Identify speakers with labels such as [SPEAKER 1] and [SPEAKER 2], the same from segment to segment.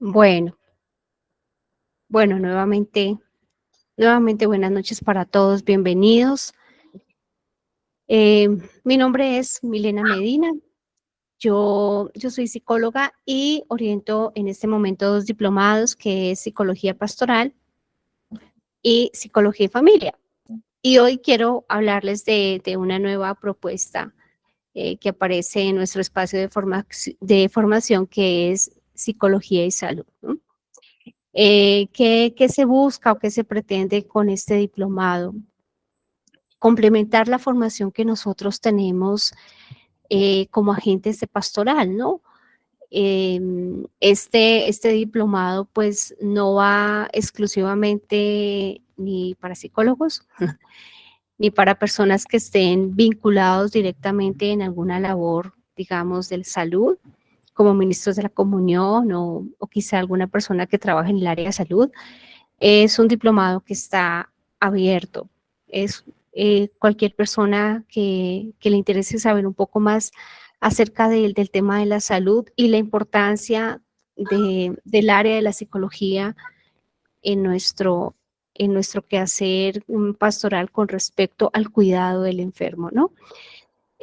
[SPEAKER 1] Bueno, bueno, nuevamente buenas noches para todos, bienvenidos. Eh, Mi nombre es Milena Medina, yo soy psicóloga y oriento en este momento 2 diplomados, que es Psicología Pastoral y Psicología y Familia. Y hoy quiero hablarles de una nueva propuesta que aparece en nuestro espacio de formación, que es Psicología y Salud, ¿no? ¿Qué se busca o qué se pretende con este diplomado? Complementar la formación que nosotros tenemos como agentes de pastoral, ¿no? Este diplomado pues no va exclusivamente ni para psicólogos, ni para personas que estén vinculados directamente en alguna labor, digamos, de salud, como ministros de la comunión o quizá alguna persona que trabaje en el área de salud. Es un diplomado que está abierto. Es cualquier persona que le interese saber un poco más acerca del tema de la salud y la importancia del área de la psicología en nuestro quehacer pastoral con respecto al cuidado del enfermo, ¿no?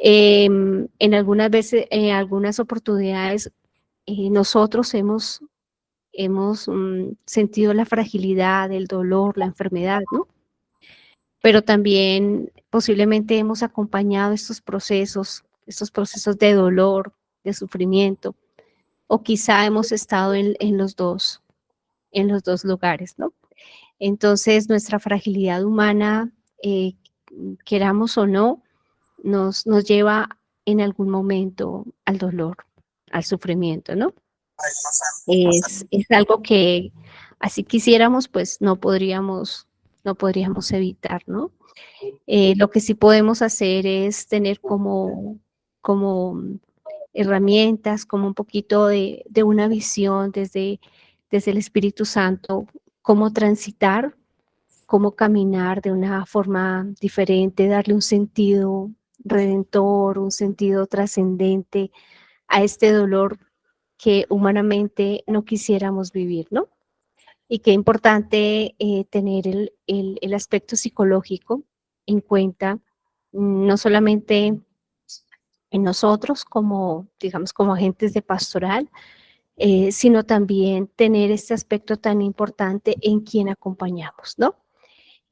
[SPEAKER 1] En algunas veces, en algunas oportunidades, nosotros hemos sentido la fragilidad, el dolor, la enfermedad, ¿no? Pero también posiblemente hemos acompañado estos procesos de dolor, de sufrimiento, o quizá hemos estado en los dos lugares, ¿no? Entonces, nuestra fragilidad humana, eh, queramos o no, nos lleva en algún momento al dolor, al sufrimiento, ¿no? Es algo que así quisiéramos, pues no podríamos evitar, ¿no? Lo que sí podemos hacer es tener como herramientas, como un poquito de una visión desde el Espíritu Santo, cómo transitar, cómo caminar de una forma diferente, darle un sentido redentor, un sentido trascendente a este dolor que humanamente no quisiéramos vivir, ¿no? Y qué importante tener el aspecto psicológico en cuenta, no solamente en nosotros como, digamos, como agentes de pastoral, sino también tener este aspecto tan importante en quien acompañamos, ¿no?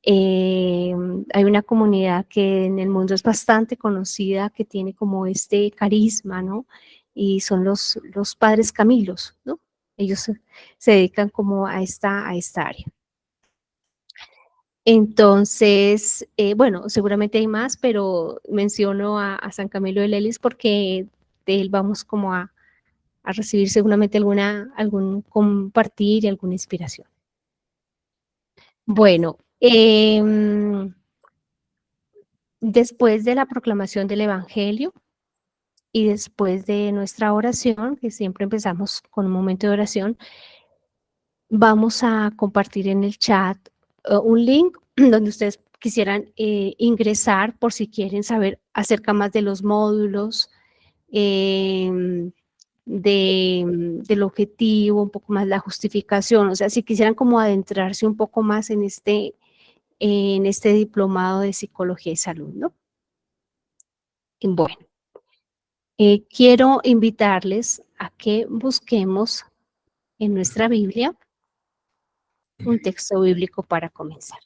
[SPEAKER 1] Eh, Hay una comunidad que en el mundo es bastante conocida, que tiene como este carisma, ¿no? Y son los padres Camilos, ¿no? Ellos se dedican como a esta área. Entonces, bueno, seguramente hay más, pero menciono a San Camilo de Lelis porque de él vamos como a recibir seguramente algún compartir y alguna inspiración. Bueno, después de la proclamación del Evangelio y después de nuestra oración, que siempre empezamos con un momento de oración, vamos a compartir en el chat un link donde ustedes quisieran ingresar por si quieren saber acerca más de los módulos, em, del objetivo, un poco más la justificación, o sea, si quisieran como adentrarse un poco más en este diplomado de psicología y salud, ¿no? Bueno, quiero invitarles a que busquemos en nuestra Biblia un texto bíblico para comenzar.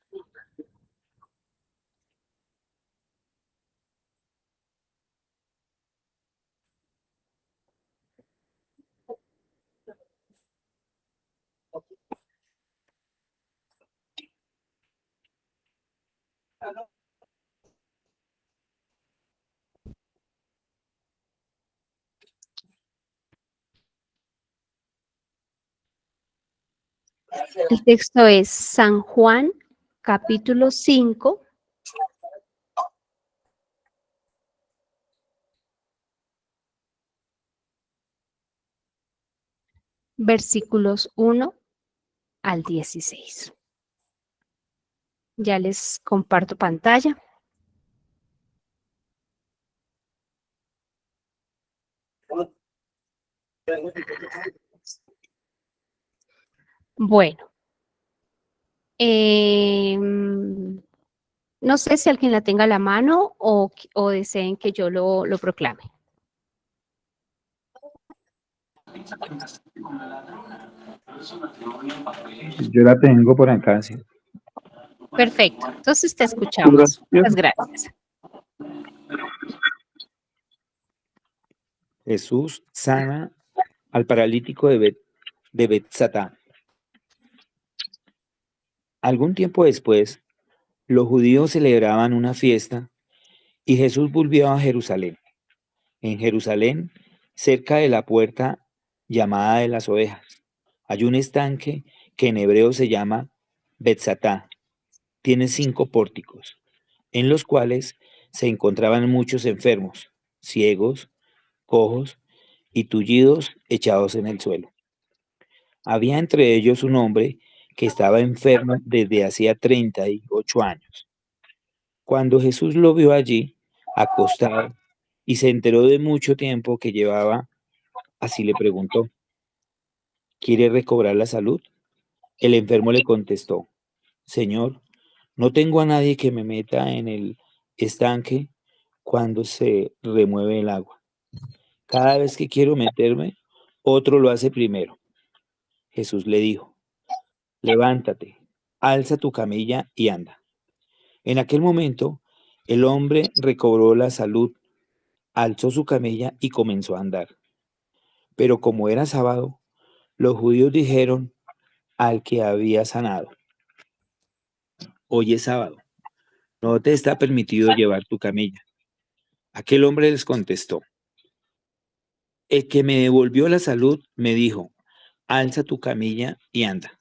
[SPEAKER 1] El texto es San Juan, capítulo 5, versículos 1 al 16. Ya les comparto pantalla. Bueno, no sé si alguien la tenga a la mano o deseen que yo lo proclame.
[SPEAKER 2] Yo la tengo por acá, sí.
[SPEAKER 1] Perfecto, entonces te escuchamos. Muchas gracias.
[SPEAKER 2] Jesús sana al paralítico de Betsatá. Algún tiempo después, los judíos celebraban una fiesta y Jesús volvió a Jerusalén. En Jerusalén, cerca de la puerta llamada de las ovejas, hay un estanque que en hebreo se llama Betsatá. Tiene 5 pórticos, en los cuales se encontraban muchos enfermos, ciegos, cojos y tullidos echados en el suelo. Había entre ellos un hombre que estaba enfermo desde hacía 38 años. Cuando Jesús lo vio allí, acostado, y se enteró de mucho tiempo que llevaba, así le preguntó: ¿quiere recobrar la salud? El enfermo le contestó: Señor, no tengo a nadie que me meta en el estanque cuando se remueve el agua. Cada vez que quiero meterme, otro lo hace primero. Jesús le dijo: levántate, alza tu camilla y anda. En aquel momento, el hombre recobró la salud, alzó su camilla y comenzó a andar. Pero como era sábado, los judíos dijeron al que había sanado: hoy es sábado, no te está permitido llevar tu camilla. Aquel hombre les contestó: el que me devolvió la salud me dijo: alza tu camilla y anda.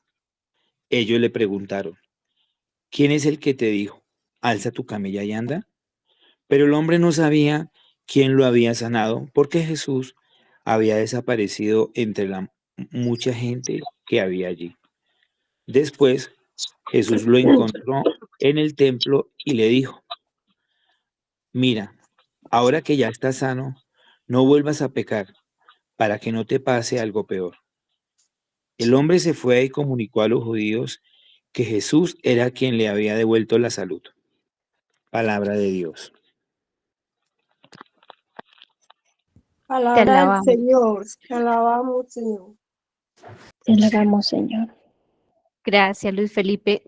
[SPEAKER 2] Ellos le preguntaron: ¿quién es el que te dijo: alza tu camilla y anda? Pero el hombre no sabía quién lo había sanado, porque Jesús había desaparecido entre la mucha gente que había allí. Después, Jesús lo encontró en el templo y le dijo: mira, ahora que ya estás sano, no vuelvas a pecar, para que no te pase algo peor. El hombre se fue y comunicó a los judíos que Jesús era quien le había devuelto la salud. Palabra de Dios.
[SPEAKER 1] Te
[SPEAKER 3] Palabra del
[SPEAKER 1] alabamos.
[SPEAKER 3] Señor, te alabamos, Señor.
[SPEAKER 4] Te alabamos, Señor.
[SPEAKER 1] Gracias, Luis Felipe.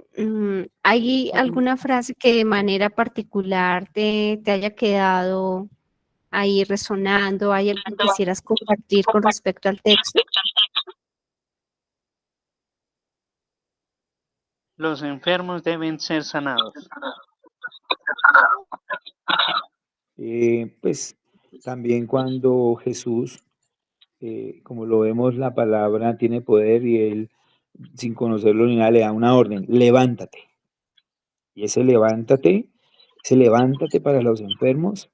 [SPEAKER 1] ¿Hay alguna frase que de manera particular te haya quedado ahí resonando? ¿Hay algo que quisieras compartir con respecto al texto?
[SPEAKER 5] Los enfermos deben ser sanados.
[SPEAKER 2] Pues también cuando Jesús, como lo vemos, la palabra tiene poder y él, sin conocerlo ni nada, le da una orden: levántate. Y ese levántate para los enfermos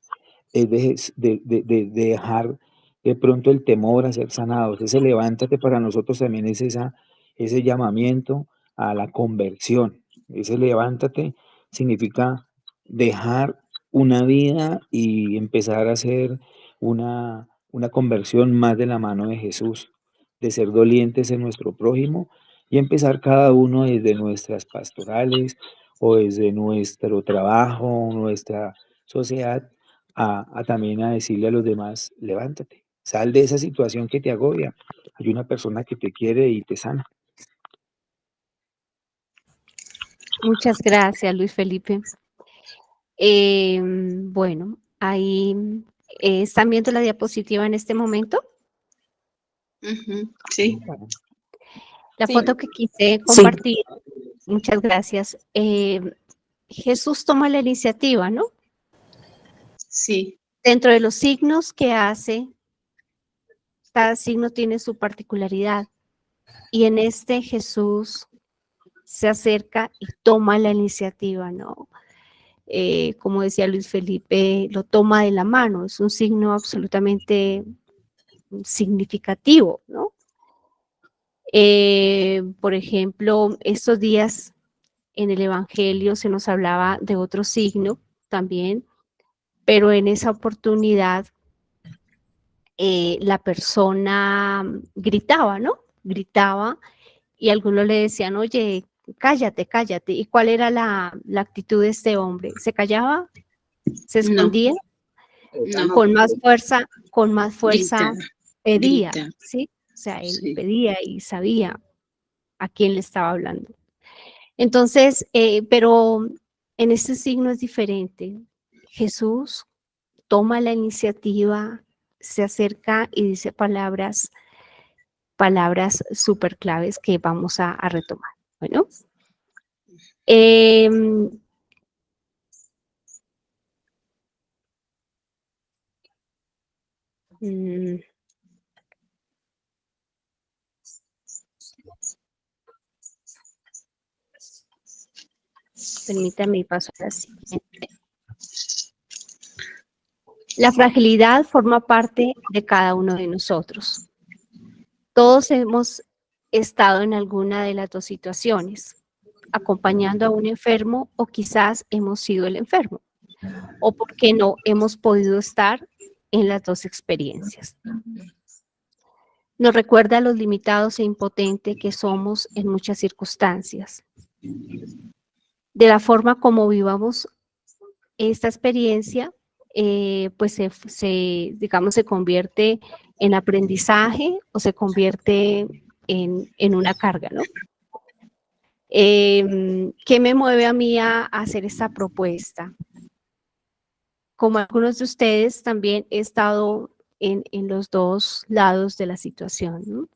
[SPEAKER 2] es de dejar de pronto el temor a ser sanados. Ese levántate para nosotros también es ese llamamiento a la conversión. Ese levántate significa dejar una vida y empezar a hacer una conversión más de la mano de Jesús, de ser dolientes en nuestro prójimo y empezar cada uno desde nuestras pastorales o desde nuestro trabajo, nuestra sociedad, a también a decirle a los demás: levántate, sal de esa situación que te agobia. Hay una persona que te quiere y te sana.
[SPEAKER 1] Muchas gracias, Luis Felipe. Bueno, ahí ¿están viendo la diapositiva en este momento?
[SPEAKER 3] Sí.
[SPEAKER 1] La
[SPEAKER 3] Sí.
[SPEAKER 1] foto que quise compartir, muchas gracias. Jesús toma la iniciativa, ¿no?
[SPEAKER 3] Sí.
[SPEAKER 1] Dentro de los signos que hace, cada signo tiene su particularidad. Y en este Jesús se acerca y toma la iniciativa, ¿no? Como decía Luis Felipe, lo toma de la mano, es un signo absolutamente significativo, ¿no? Por ejemplo, estos días en el Evangelio se nos hablaba de otro signo también, pero en esa oportunidad la persona gritaba, ¿no? Gritaba y algunos le decían, oye, cállate, cállate. ¿Y cuál era la actitud de este hombre? ¿Se callaba? ¿Se
[SPEAKER 6] No,
[SPEAKER 1] escondía?
[SPEAKER 6] no,
[SPEAKER 1] Con más fuerza
[SPEAKER 6] grita,
[SPEAKER 1] pedía,
[SPEAKER 6] grita.
[SPEAKER 1] ¿sí? O sea, él
[SPEAKER 6] Sí.
[SPEAKER 1] pedía y sabía a quién le estaba hablando. Entonces, pero en este signo es diferente. Jesús toma la iniciativa, se acerca y dice palabras súper claves que vamos a retomar. Bueno, mm, permítame paso a la siguiente. La fragilidad forma parte de cada uno de nosotros. Todos hemos estado en alguna de las dos situaciones, acompañando a un enfermo o quizás hemos sido el enfermo, o por qué no hemos podido estar en las dos experiencias. Nos recuerda los limitados e impotentes que somos en muchas circunstancias. De la forma como vivamos esta experiencia, pues digamos, se convierte en aprendizaje o se convierte en una carga, ¿no? ¿Qué me mueve a mí a hacer esta propuesta? Como algunos de ustedes, también he estado en los dos lados de la situación, ¿no?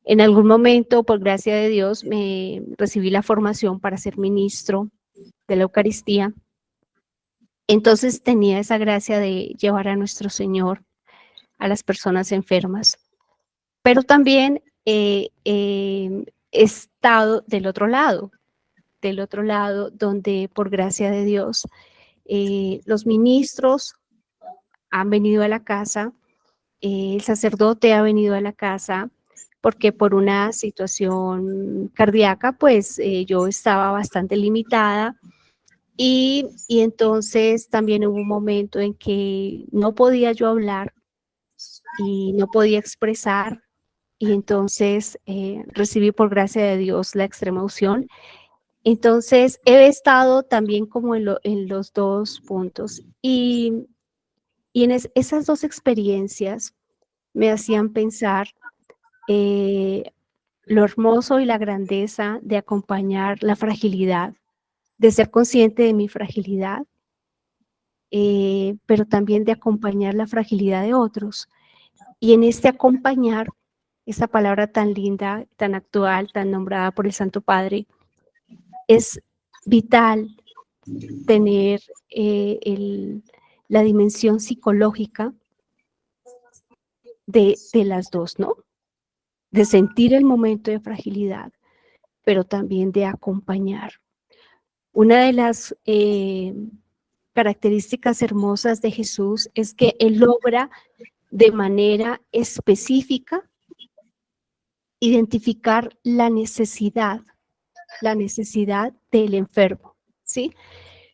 [SPEAKER 1] En algún momento, por gracia de Dios, me recibí la formación para ser ministro de la Eucaristía. Entonces tenía esa gracia de llevar a nuestro Señor a las personas enfermas. Pero también he estado del otro lado donde por gracia de Dios los ministros han venido a la casa, el sacerdote ha venido a la casa, porque por una situación cardíaca, pues yo estaba bastante limitada y entonces también hubo un momento en que no podía yo hablar y no podía expresar y entonces recibí por gracia de Dios la extrema unción. Entonces he estado también como en los dos puntos y en esas dos experiencias me hacían pensar lo hermoso y la grandeza de acompañar la fragilidad, de ser consciente de mi fragilidad, pero también de acompañar la fragilidad de otros. Y en este acompañar, esta palabra tan linda, tan actual, tan nombrada por el Santo Padre, es vital tener la dimensión psicológica de las dos, ¿no? De sentir el momento de fragilidad, pero también de acompañar. Una de las características hermosas de Jesús es que Él logra de manera específica identificar la necesidad del enfermo, ¿sí?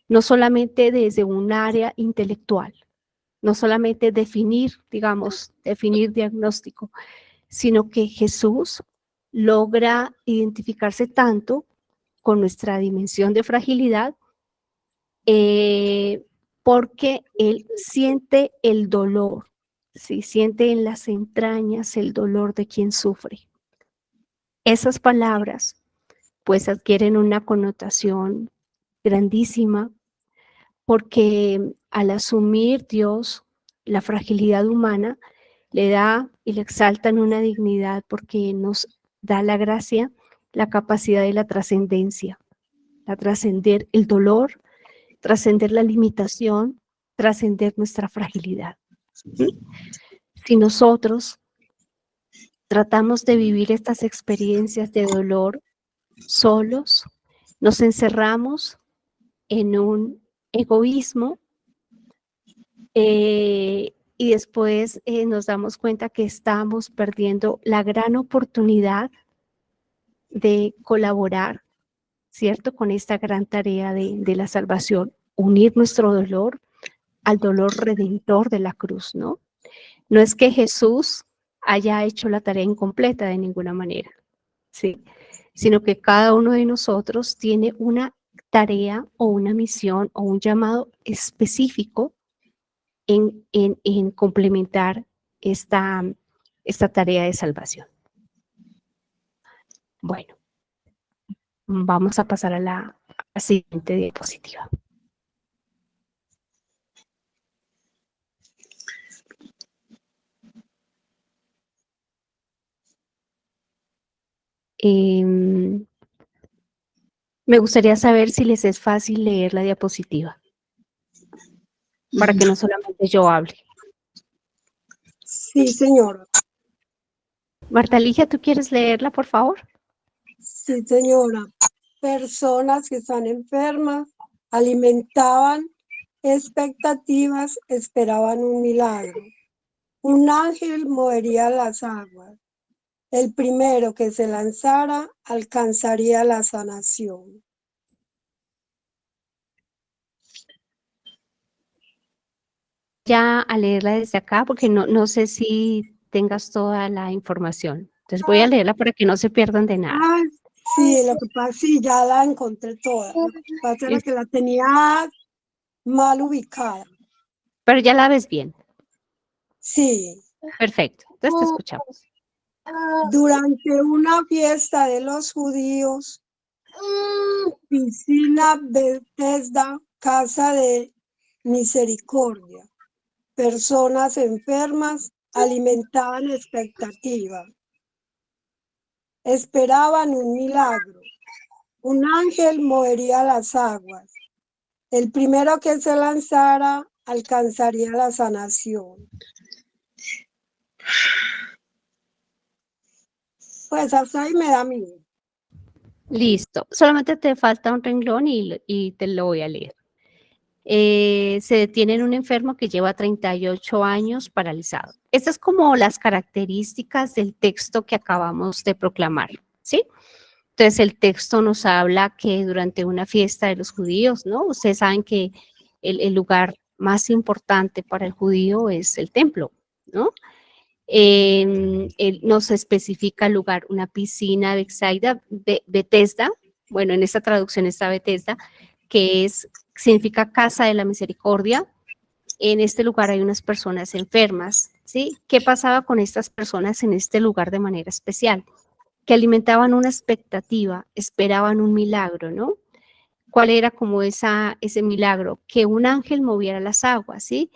[SPEAKER 1] No solamente desde un área intelectual, no solamente definir diagnóstico, sino que Jesús logra identificarse tanto con nuestra dimensión de fragilidad porque Él siente el dolor, ¿sí? Siente en las entrañas el dolor de quien sufre. Esas palabras pues adquieren una connotación grandísima porque al asumir Dios la fragilidad humana, le da y le exalta en una dignidad porque nos da la gracia, la capacidad de la trascendencia, la trascender el dolor, trascender la limitación, trascender nuestra fragilidad. Si nosotros tratamos de vivir estas experiencias de dolor solos, nos encerramos en un egoísmo y después nos damos cuenta que estamos perdiendo la gran oportunidad de colaborar, ¿cierto? Con esta gran tarea de la salvación, unir nuestro dolor al dolor redentor de la cruz, ¿no? No es que Jesús haya hecho la tarea incompleta de ninguna manera, ¿sí? Sino que cada uno de nosotros tiene una tarea o una misión o un llamado específico en complementar esta tarea de salvación. Bueno, vamos a pasar a la siguiente diapositiva. Me gustaría saber si les es fácil leer la diapositiva, para que no solamente yo hable.
[SPEAKER 3] Sí, señora.
[SPEAKER 1] Marta Ligia, ¿tú quieres leerla, por favor?
[SPEAKER 3] Sí, señora. Personas que están enfermas alimentaban expectativas, esperaban un milagro. Un ángel movería las aguas. El primero que se lanzara alcanzaría la sanación.
[SPEAKER 1] Ya a leerla desde acá, porque no sé si tengas toda la información. Entonces voy a leerla para que no se pierdan de nada.
[SPEAKER 3] Ah, sí, lo que pasa, sí, ya la encontré toda. Lo que pasa era que la tenía mal ubicada.
[SPEAKER 1] Pero ya la ves bien.
[SPEAKER 3] Sí.
[SPEAKER 1] Perfecto. Entonces te escuchamos.
[SPEAKER 3] Durante una fiesta de los judíos, piscina Bethesda, casa de misericordia, personas enfermas alimentaban expectativas, esperaban un milagro. Un ángel movería las aguas. El primero que se lanzara alcanzaría la sanación. Pues hasta ahí me da miedo.
[SPEAKER 1] Listo. Solamente te falta un renglón y te lo voy a leer. Se detiene en un enfermo que lleva 38 años paralizado. Estas es como las características del texto que acabamos de proclamar, ¿sí? Entonces el texto nos habla que durante una fiesta de los judíos, ¿no? Ustedes saben que el lugar más importante para el judío es el templo, ¿no? Él nos especifica el lugar, una piscina Bethesda, bueno, en esta traducción está Bethesda, que significa casa de la misericordia. En este lugar hay unas personas enfermas, ¿sí? ¿Qué pasaba con estas personas en este lugar de manera especial? Que alimentaban una expectativa, esperaban un milagro, ¿no? ¿Cuál era como ese milagro? Que un ángel moviera las aguas, ¿sí?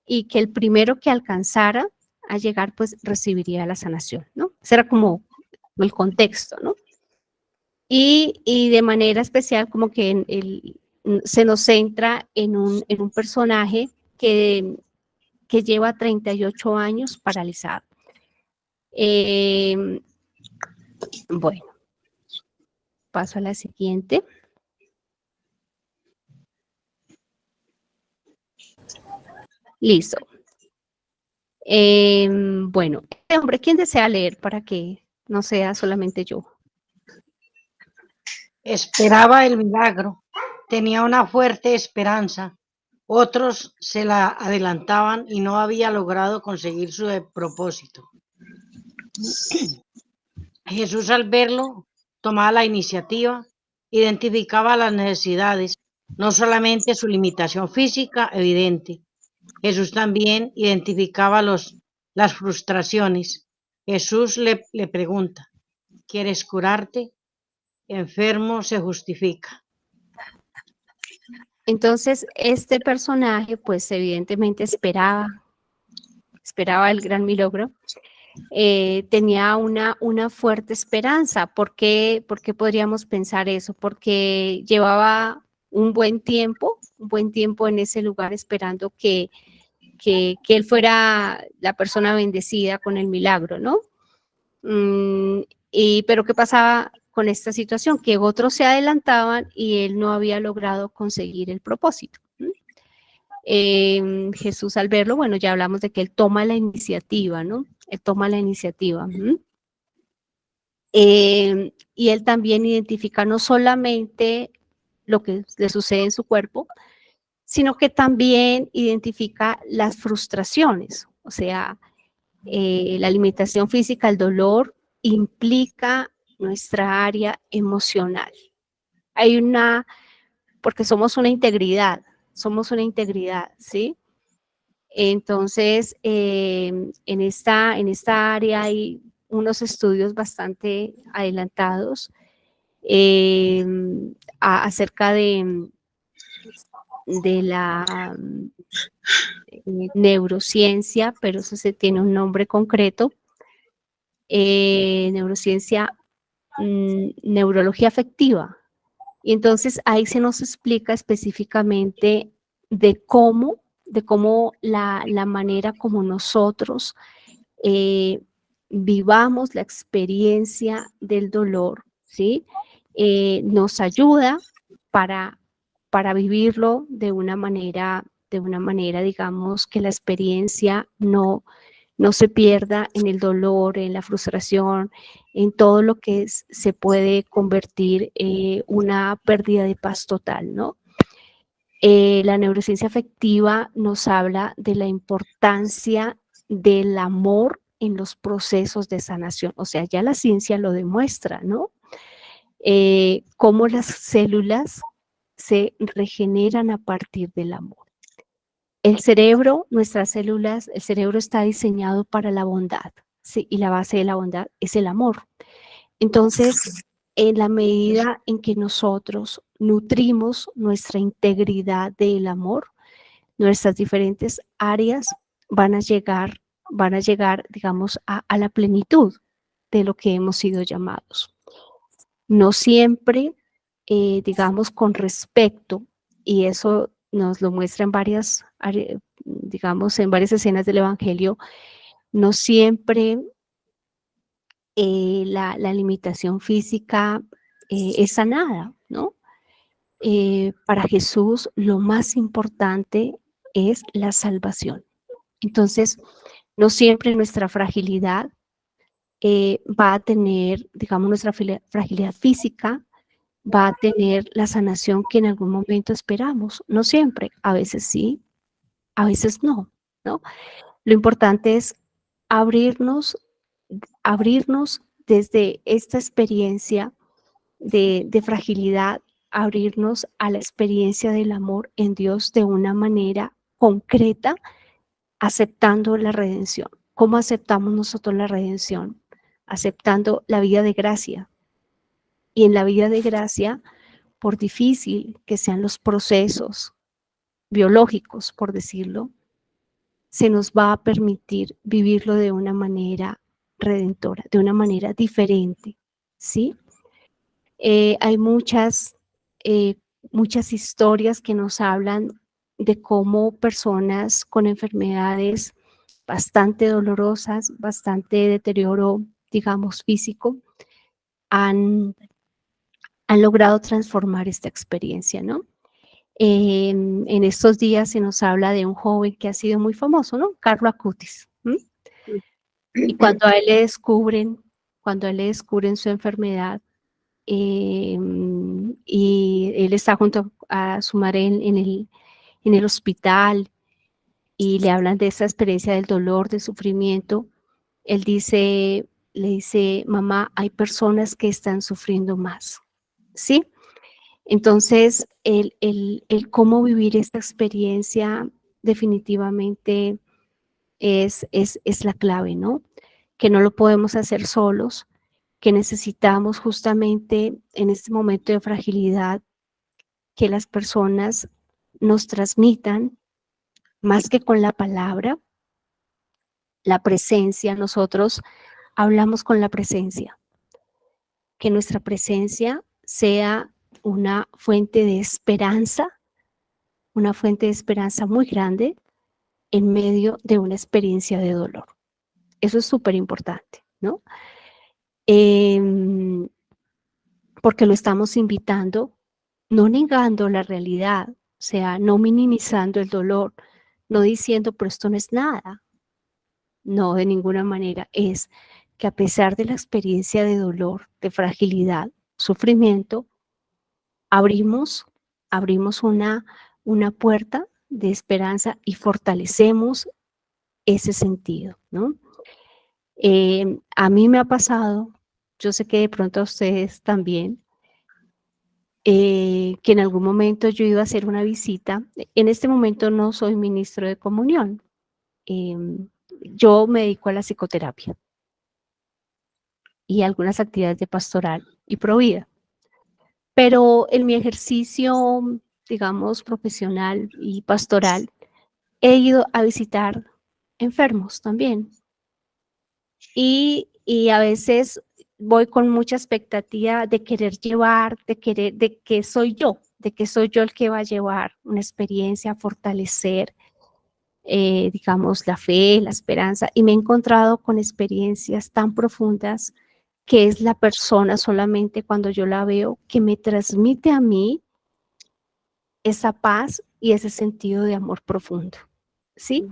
[SPEAKER 1] Y que el primero que alcanzara a llegar, pues recibiría la sanación, ¿no? Ese era como el contexto, ¿no? Y de manera especial como que se nos centra en un personaje que lleva 38 años paralizado. Bueno, paso a la siguiente. Listo. Bueno, hombre, ¿quién desea leer para que no sea solamente yo?
[SPEAKER 6] Esperaba el milagro, tenía una fuerte esperanza. Otros se la adelantaban y no había logrado conseguir su propósito. Jesús, al verlo, tomaba la iniciativa, identificaba las necesidades, no solamente su limitación física evidente. Jesús también identificaba las frustraciones. Jesús le pregunta, ¿quieres curarte? Enfermo se justifica.
[SPEAKER 1] Entonces, este personaje, pues evidentemente esperaba el gran milagro, tenía una fuerte esperanza. ¿Por qué podríamos pensar eso? Porque llevaba un buen tiempo en ese lugar esperando que él fuera la persona bendecida con el milagro, ¿no? Pero ¿qué pasaba con esta situación? Que otros se adelantaban y él no había logrado conseguir el propósito. Jesús, al verlo, bueno, ya hablamos de que él toma la iniciativa, ¿no? Él toma la iniciativa. Y él también identifica no solamente lo que le sucede en su cuerpo, sino que también identifica las frustraciones, o sea, la limitación física, el dolor implica nuestra área emocional. Porque somos una integridad, ¿sí? Entonces, en esta área hay unos estudios bastante adelantados acerca de la neurociencia, pero eso se tiene un nombre concreto, neurociencia, neurología afectiva. Y entonces ahí se nos explica específicamente de cómo la manera como nosotros vivamos la experiencia del dolor, ¿sí? Nos ayuda para vivirlo de una manera, digamos, que la experiencia no se pierda en el dolor, en la frustración, en todo lo que se puede convertir una pérdida de paz total, ¿no? La neurociencia afectiva nos habla de la importancia del amor en los procesos de sanación. O sea, ya la ciencia lo demuestra, ¿no? Cómo las células se regeneran a partir del amor. El cerebro, nuestras células, el cerebro está diseñado para la bondad, ¿sí? Y la base de la bondad es el amor. Entonces, en la medida en que nosotros nutrimos nuestra integridad del amor, nuestras diferentes áreas van a llegar, digamos, a la plenitud de lo que hemos sido llamados. No siempre, digamos, con respecto, y eso nos lo muestra en varias, digamos, en varias escenas del Evangelio, no siempre la limitación física es sanada, ¿no? Para Jesús lo más importante es la salvación. Entonces, no siempre nuestra fragilidad va a tener, digamos, nuestra fragilidad física va a tener la sanación que en algún momento esperamos. No siempre, a veces sí, a veces no, ¿no? Lo importante es abrirnos desde esta experiencia de fragilidad, abrirnos a la experiencia del amor en Dios de una manera concreta, aceptando la redención. ¿Cómo aceptamos nosotros la redención? Aceptando la vida de gracia. Y en la vida de gracia, por difícil que sean los procesos biológicos, por decirlo, se nos va a permitir vivirlo de una manera redentora, de una manera diferente, ¿sí? Hay muchas historias que nos hablan de cómo personas con enfermedades bastante dolorosas, bastante deterioro, digamos, físico, han logrado transformar esta experiencia, ¿no? En estos días se nos habla de un joven que ha sido muy famoso, ¿no? Carlo Acutis. Y cuando a él le descubren su enfermedad, y él está junto a su madre en el hospital y le hablan de esa experiencia del dolor, del sufrimiento, él le dice, mamá, hay personas que están sufriendo más, ¿sí? Entonces, el cómo vivir esta experiencia definitivamente es la clave, ¿no? Que no lo podemos hacer solos, que necesitamos justamente en este momento de fragilidad que las personas nos transmitan, más que con la palabra, la presencia. Nosotros hablamos con la presencia, que nuestra presencia sea una fuente de esperanza muy grande en medio de una experiencia de dolor. Eso es súper importante, ¿no? Porque lo estamos invitando, no negando la realidad, o sea, no minimizando el dolor, no diciendo, pero esto no es nada. No, de ninguna manera. Es que a pesar de la experiencia de dolor, de fragilidad, sufrimiento, abrimos una puerta de esperanza y fortalecemos ese sentido, ¿no? A mí me ha pasado yo sé que de pronto a ustedes también, que en algún momento yo iba a hacer una visita. En este momento no soy ministro de comunión. Yo me dedico a la psicoterapia y algunas actividades de pastoral y provida. Pero en mi ejercicio, digamos, profesional y pastoral, he ido a visitar enfermos también. Y a veces voy con mucha expectativa de querer llevar, de que soy yo el que va a llevar una experiencia, a fortalecer, digamos, la fe, la esperanza. Y me he encontrado con experiencias tan profundas que es la persona solamente cuando yo la veo que me transmite a mí esa paz y ese sentido de amor profundo, ¿sí?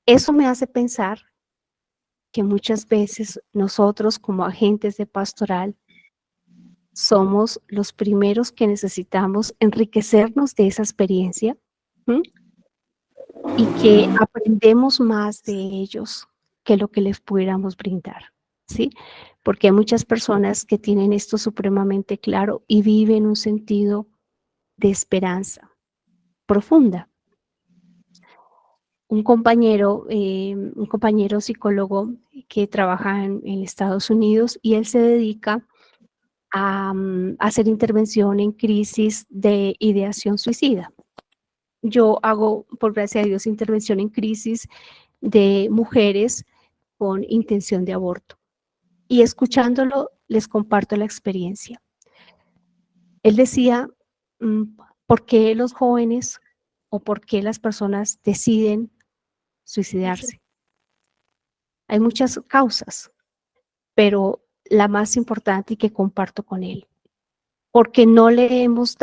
[SPEAKER 1] Eso me hace pensar que muchas veces nosotros como agentes de pastoral somos los primeros que necesitamos enriquecernos de esa experiencia, ¿m? Y que aprendemos más de ellos que lo que les pudiéramos brindar, ¿sí? Porque hay muchas personas que tienen esto supremamente claro y viven un sentido de esperanza profunda. Un compañero psicólogo que trabaja en Estados Unidos y él se dedica a hacer intervención en crisis de ideación suicida. Yo hago, por gracia de Dios, intervención en crisis de mujeres con intención de aborto. Y escuchándolo, les comparto la experiencia. Él decía, ¿por qué los jóvenes o por qué las personas deciden suicidarse? Hay muchas causas, pero la más importante y que comparto con él, porque no le hemos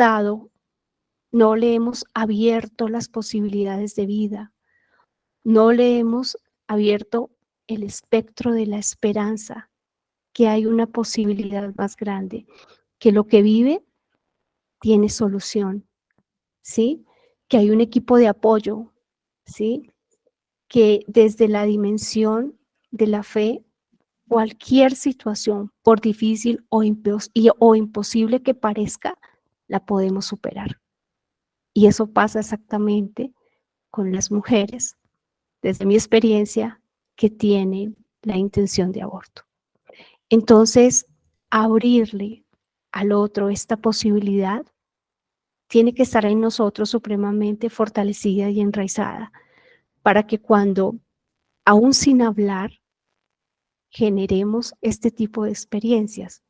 [SPEAKER 1] abierto las posibilidades de vida, no le hemos abierto el espectro de la esperanza, que hay una posibilidad más grande, que lo que vive tiene solución, ¿sí? Que hay un equipo de apoyo, ¿sí? Que desde la dimensión de la fe, cualquier situación, por difícil o imposible que parezca, la podemos superar. Y eso pasa exactamente con las mujeres, desde mi experiencia, que tienen la intención de aborto. Entonces, abrirle al otro esta posibilidad tiene que estar en nosotros supremamente fortalecida y enraizada para que cuando, aún sin hablar, generemos este tipo de experiencias.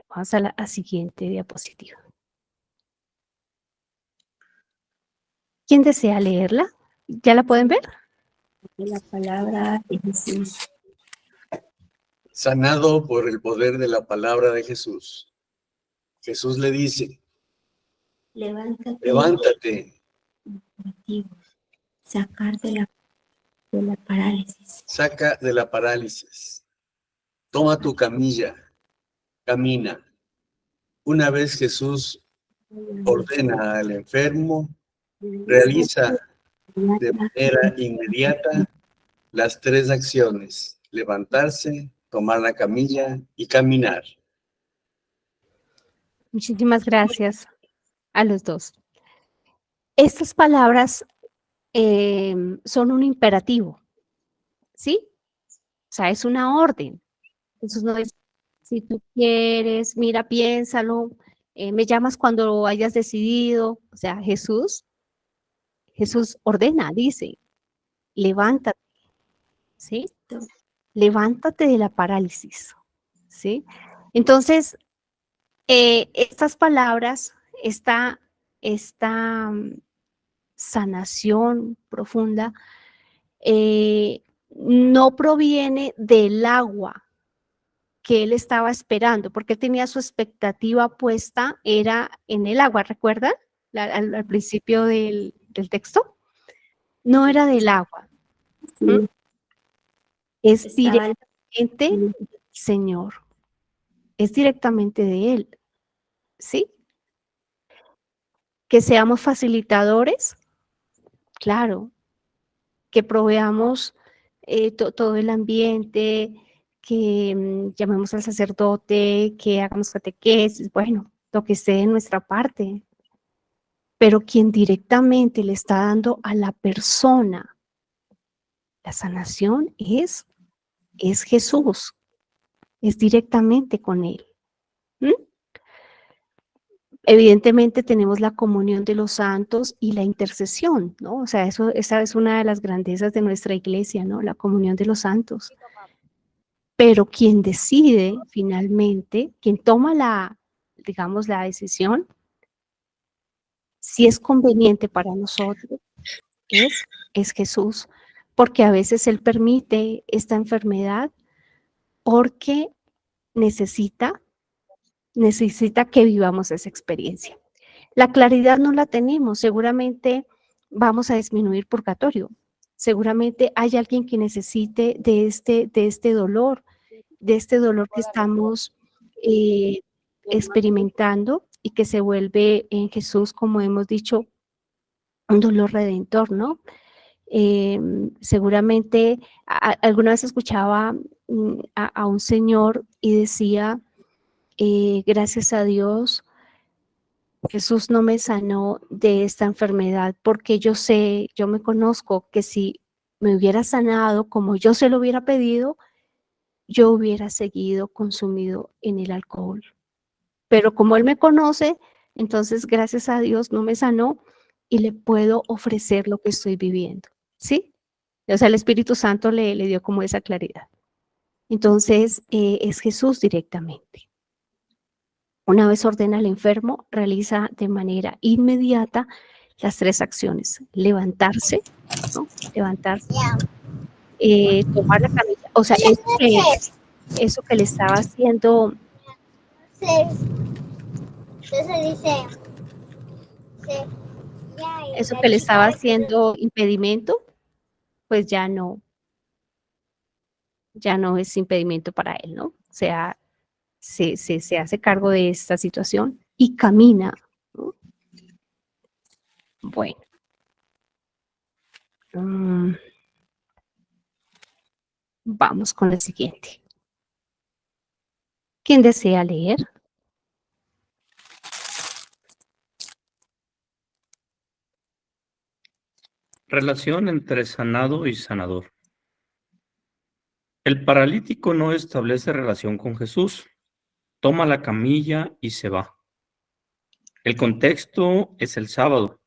[SPEAKER 1] Vamos a la siguiente diapositiva. ¿Quién desea leerla? ¿Ya la pueden ver?
[SPEAKER 4] La palabra de Jesús.
[SPEAKER 7] Sanado por el poder de la palabra de Jesús. Jesús le dice, levántate,
[SPEAKER 4] Sacar de la parálisis.
[SPEAKER 7] saca de la parálisis, toma tu camilla, camina. Una vez Jesús ordena al enfermo, realiza de manera inmediata las tres acciones: levantarse, tomar la camilla y caminar.
[SPEAKER 1] Muchísimas gracias a los dos. Estas palabras son un imperativo, ¿sí? O sea, es una orden. Jesús no dice, si tú quieres, mira, piénsalo, me llamas cuando hayas decidido. O sea, Jesús ordena, dice, levántate, ¿sí? Levántate de la parálisis, ¿sí? Entonces, estas palabras, esta sanación profunda, no proviene del agua que él estaba esperando, porque tenía su expectativa puesta, era en el agua, ¿recuerdan? Al principio del texto. No era del agua. ¿Mm? Es directamente del Señor. Es directamente de Él. ¿Sí? Que seamos facilitadores, claro. Que proveamos todo el ambiente, que llamemos al sacerdote, que hagamos catequesis, bueno, lo que esté de nuestra parte. Pero quien directamente le está dando a la persona la sanación es Jesús, es directamente con él. ¿Mm? Evidentemente tenemos la comunión de los santos y la intercesión, ¿no? O sea, esa es una de las grandezas de nuestra iglesia, ¿no? La comunión de los santos. Pero quien decide finalmente, quien toma digamos, la decisión, si es conveniente para nosotros, es Jesús, porque a veces Él permite esta enfermedad porque necesita que vivamos esa experiencia. La claridad no la tenemos, seguramente vamos a disminuir purgatorio, seguramente hay alguien que necesite de este dolor que estamos experimentando y que se vuelve en Jesús, como hemos dicho, un dolor redentor, ¿no? Seguramente alguna vez escuchaba a un señor y decía, gracias a Dios, Jesús no me sanó de esta enfermedad porque yo me conozco que si me hubiera sanado como yo se lo hubiera pedido, yo hubiera seguido consumido en el alcohol. Pero como Él me conoce, entonces gracias a Dios no me sanó y le puedo ofrecer lo que estoy viviendo, ¿sí? O sea, el Espíritu Santo le dio como esa claridad. Entonces, es Jesús directamente. Una vez ordena al enfermo, realiza de manera inmediata las 3 acciones. Levantarse, ¿no? Levantarse, tomar la camilla. O sea, eso que le estaba haciendo, eso que le estaba haciendo impedimento, pues ya no es impedimento para él, ¿no? O sea, se hace cargo de esta situación y camina, ¿no? Bueno. Vamos con la siguiente. ¿Quién desea leer?
[SPEAKER 8] Relación entre sanado y sanador. El paralítico no establece relación con Jesús. Toma la camilla y se va. El contexto es el sábado.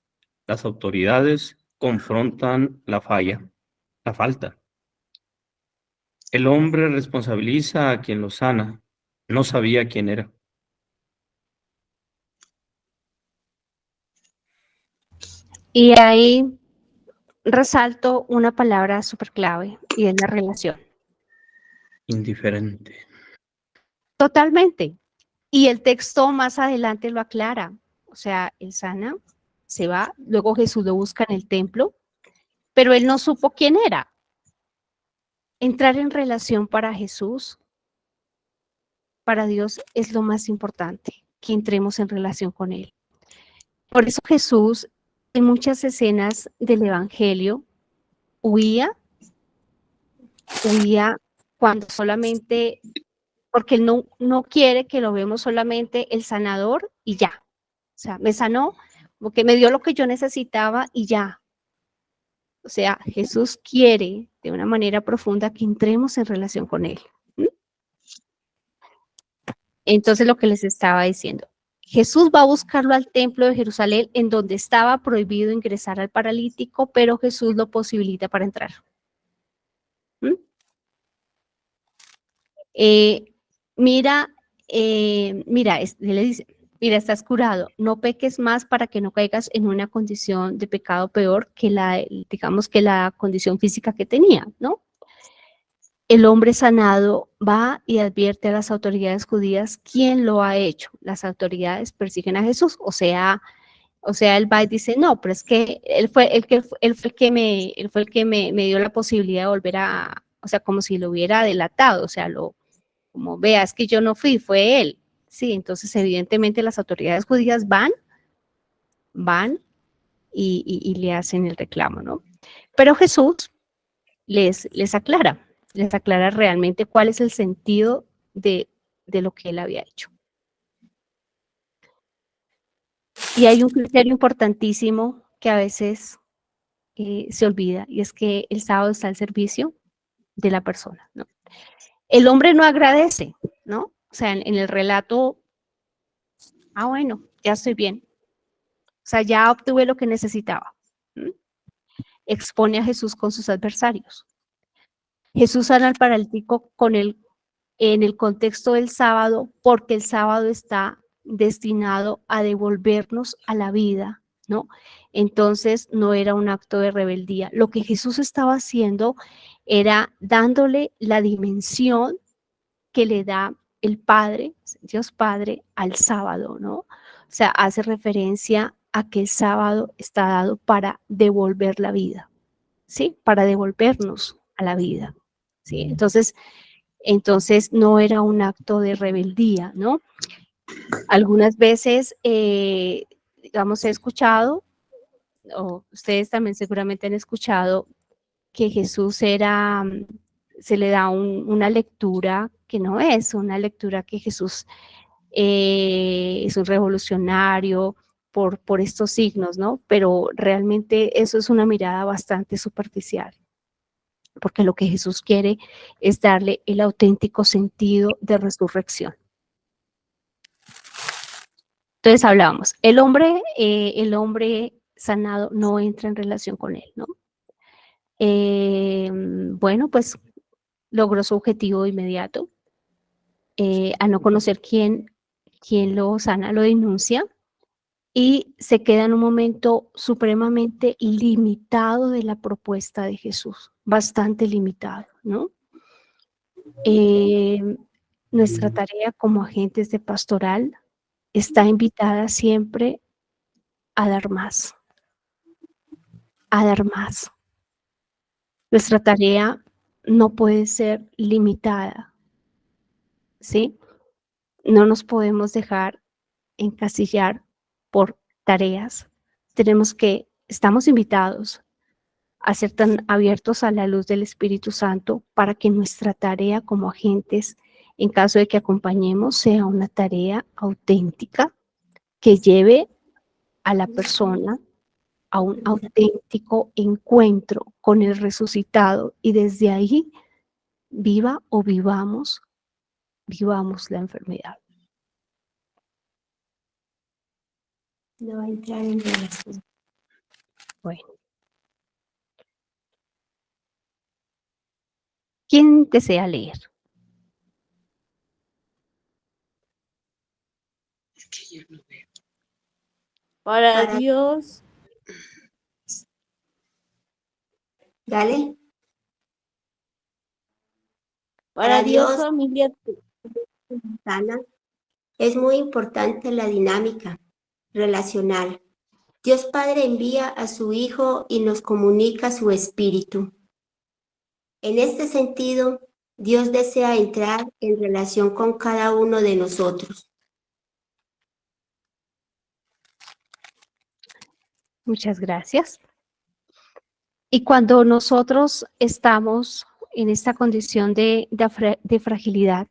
[SPEAKER 8] Las autoridades confrontan la falta. El hombre responsabiliza a quien lo sana. No sabía quién era.
[SPEAKER 1] Y ahí resalto una palabra súper clave y es la relación.
[SPEAKER 8] Indiferente.
[SPEAKER 1] Totalmente. Y el texto más adelante lo aclara. O sea, él sana, se va, luego Jesús lo busca en el templo, pero él no supo quién era. Entrar en relación para Jesús, para Dios, es lo más importante, que entremos en relación con Él. Por eso Jesús, en muchas escenas del Evangelio, huía cuando solamente, porque Él no quiere que lo vemos solamente el sanador y ya. O sea, me sanó, porque me dio lo que yo necesitaba y ya. O sea, Jesús quiere de una manera profunda que entremos en relación con Él. Entonces, lo que les estaba diciendo, Jesús va a buscarlo al templo de Jerusalén, en donde estaba prohibido ingresar al paralítico, pero Jesús lo posibilita para entrar. Mira, le dice, mira, estás curado, no peques más para que no caigas en una condición de pecado peor que digamos que la condición física que tenía, ¿no? El hombre sanado va y advierte a las autoridades judías quién lo ha hecho. Las autoridades persiguen a Jesús, o sea, él va y dice, no, pero es que él fue el que me dio la posibilidad de volver o sea, como si lo hubiera delatado, o sea, como vea, es que yo no fui, fue él. Sí, entonces evidentemente las autoridades judías van y le hacen el reclamo, ¿no? Pero Jesús les aclara realmente cuál es el sentido de lo que él había hecho. Y hay un criterio importantísimo que a veces se olvida, y es que el sábado está al servicio de la persona, ¿no? El hombre no agradece, ¿no? O sea, en el relato, bueno, ya estoy bien. O sea, ya obtuve lo que necesitaba. ¿Mm? Expone a Jesús con sus adversarios. Jesús sana al paralítico en el contexto del sábado, porque el sábado está destinado a devolvernos a la vida, ¿no? Entonces no era un acto de rebeldía. Lo que Jesús estaba haciendo era dándole la dimensión que le da el Padre, Dios Padre, al sábado, ¿no? O sea, hace referencia a que el sábado está dado para devolver la vida, ¿sí? Para devolvernos a la vida, ¿sí? Entonces no era un acto de rebeldía, ¿no? Algunas veces, digamos, he escuchado, o ustedes también seguramente han escuchado, que Jesús se le da una lectura que no es una lectura que Jesús es un revolucionario por estos signos, ¿no? Pero realmente eso es una mirada bastante superficial, porque lo que Jesús quiere es darle el auténtico sentido de resurrección. Entonces hablábamos, el hombre sanado no entra en relación con él, ¿no? Bueno, pues logró su objetivo inmediato, a no conocer quién lo sana, lo denuncia, y se queda en un momento supremamente limitado de la propuesta de Jesús, bastante limitado, ¿no? Nuestra tarea como agentes de pastoral está invitada siempre a dar más, a dar más. Nuestra tarea no puede ser limitada, ¿sí? No nos podemos dejar encasillar por tareas. Estamos invitados a ser tan abiertos a la luz del Espíritu Santo para que nuestra tarea como agentes, en caso de que acompañemos, sea una tarea auténtica que lleve a la persona a un auténtico encuentro con el resucitado, y desde ahí viva o vivamos la enfermedad.
[SPEAKER 4] No va a entrar en relación.
[SPEAKER 1] Bueno. ¿Quién desea leer?
[SPEAKER 9] Para
[SPEAKER 4] Para-
[SPEAKER 9] Dios,
[SPEAKER 4] Dale.
[SPEAKER 9] para Dios,
[SPEAKER 4] Dios,
[SPEAKER 9] familia,
[SPEAKER 4] sana, es muy importante la dinámica relacional. Dios Padre envía a su Hijo y nos comunica su Espíritu. En este sentido, Dios desea entrar en relación con cada uno de nosotros.
[SPEAKER 1] Muchas gracias. Y cuando nosotros estamos en esta condición de fragilidad,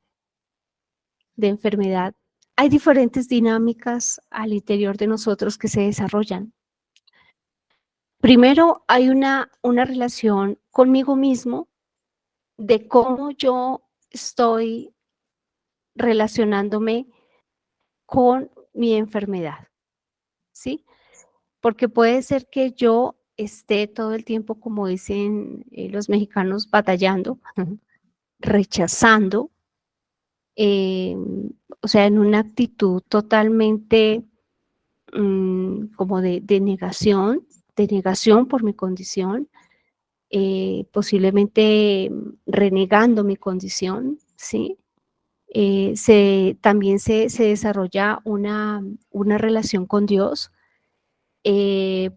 [SPEAKER 1] de enfermedad, hay diferentes dinámicas al interior de nosotros que se desarrollan. Primero, hay una relación conmigo mismo de cómo yo estoy relacionándome con mi enfermedad, ¿sí? Porque puede ser que yo esté todo el tiempo, como dicen los mexicanos, batallando, rechazando, o sea, en una actitud totalmente como de negación por mi condición, posiblemente renegando mi condición, ¿sí? También se desarrolla una relación con Dios,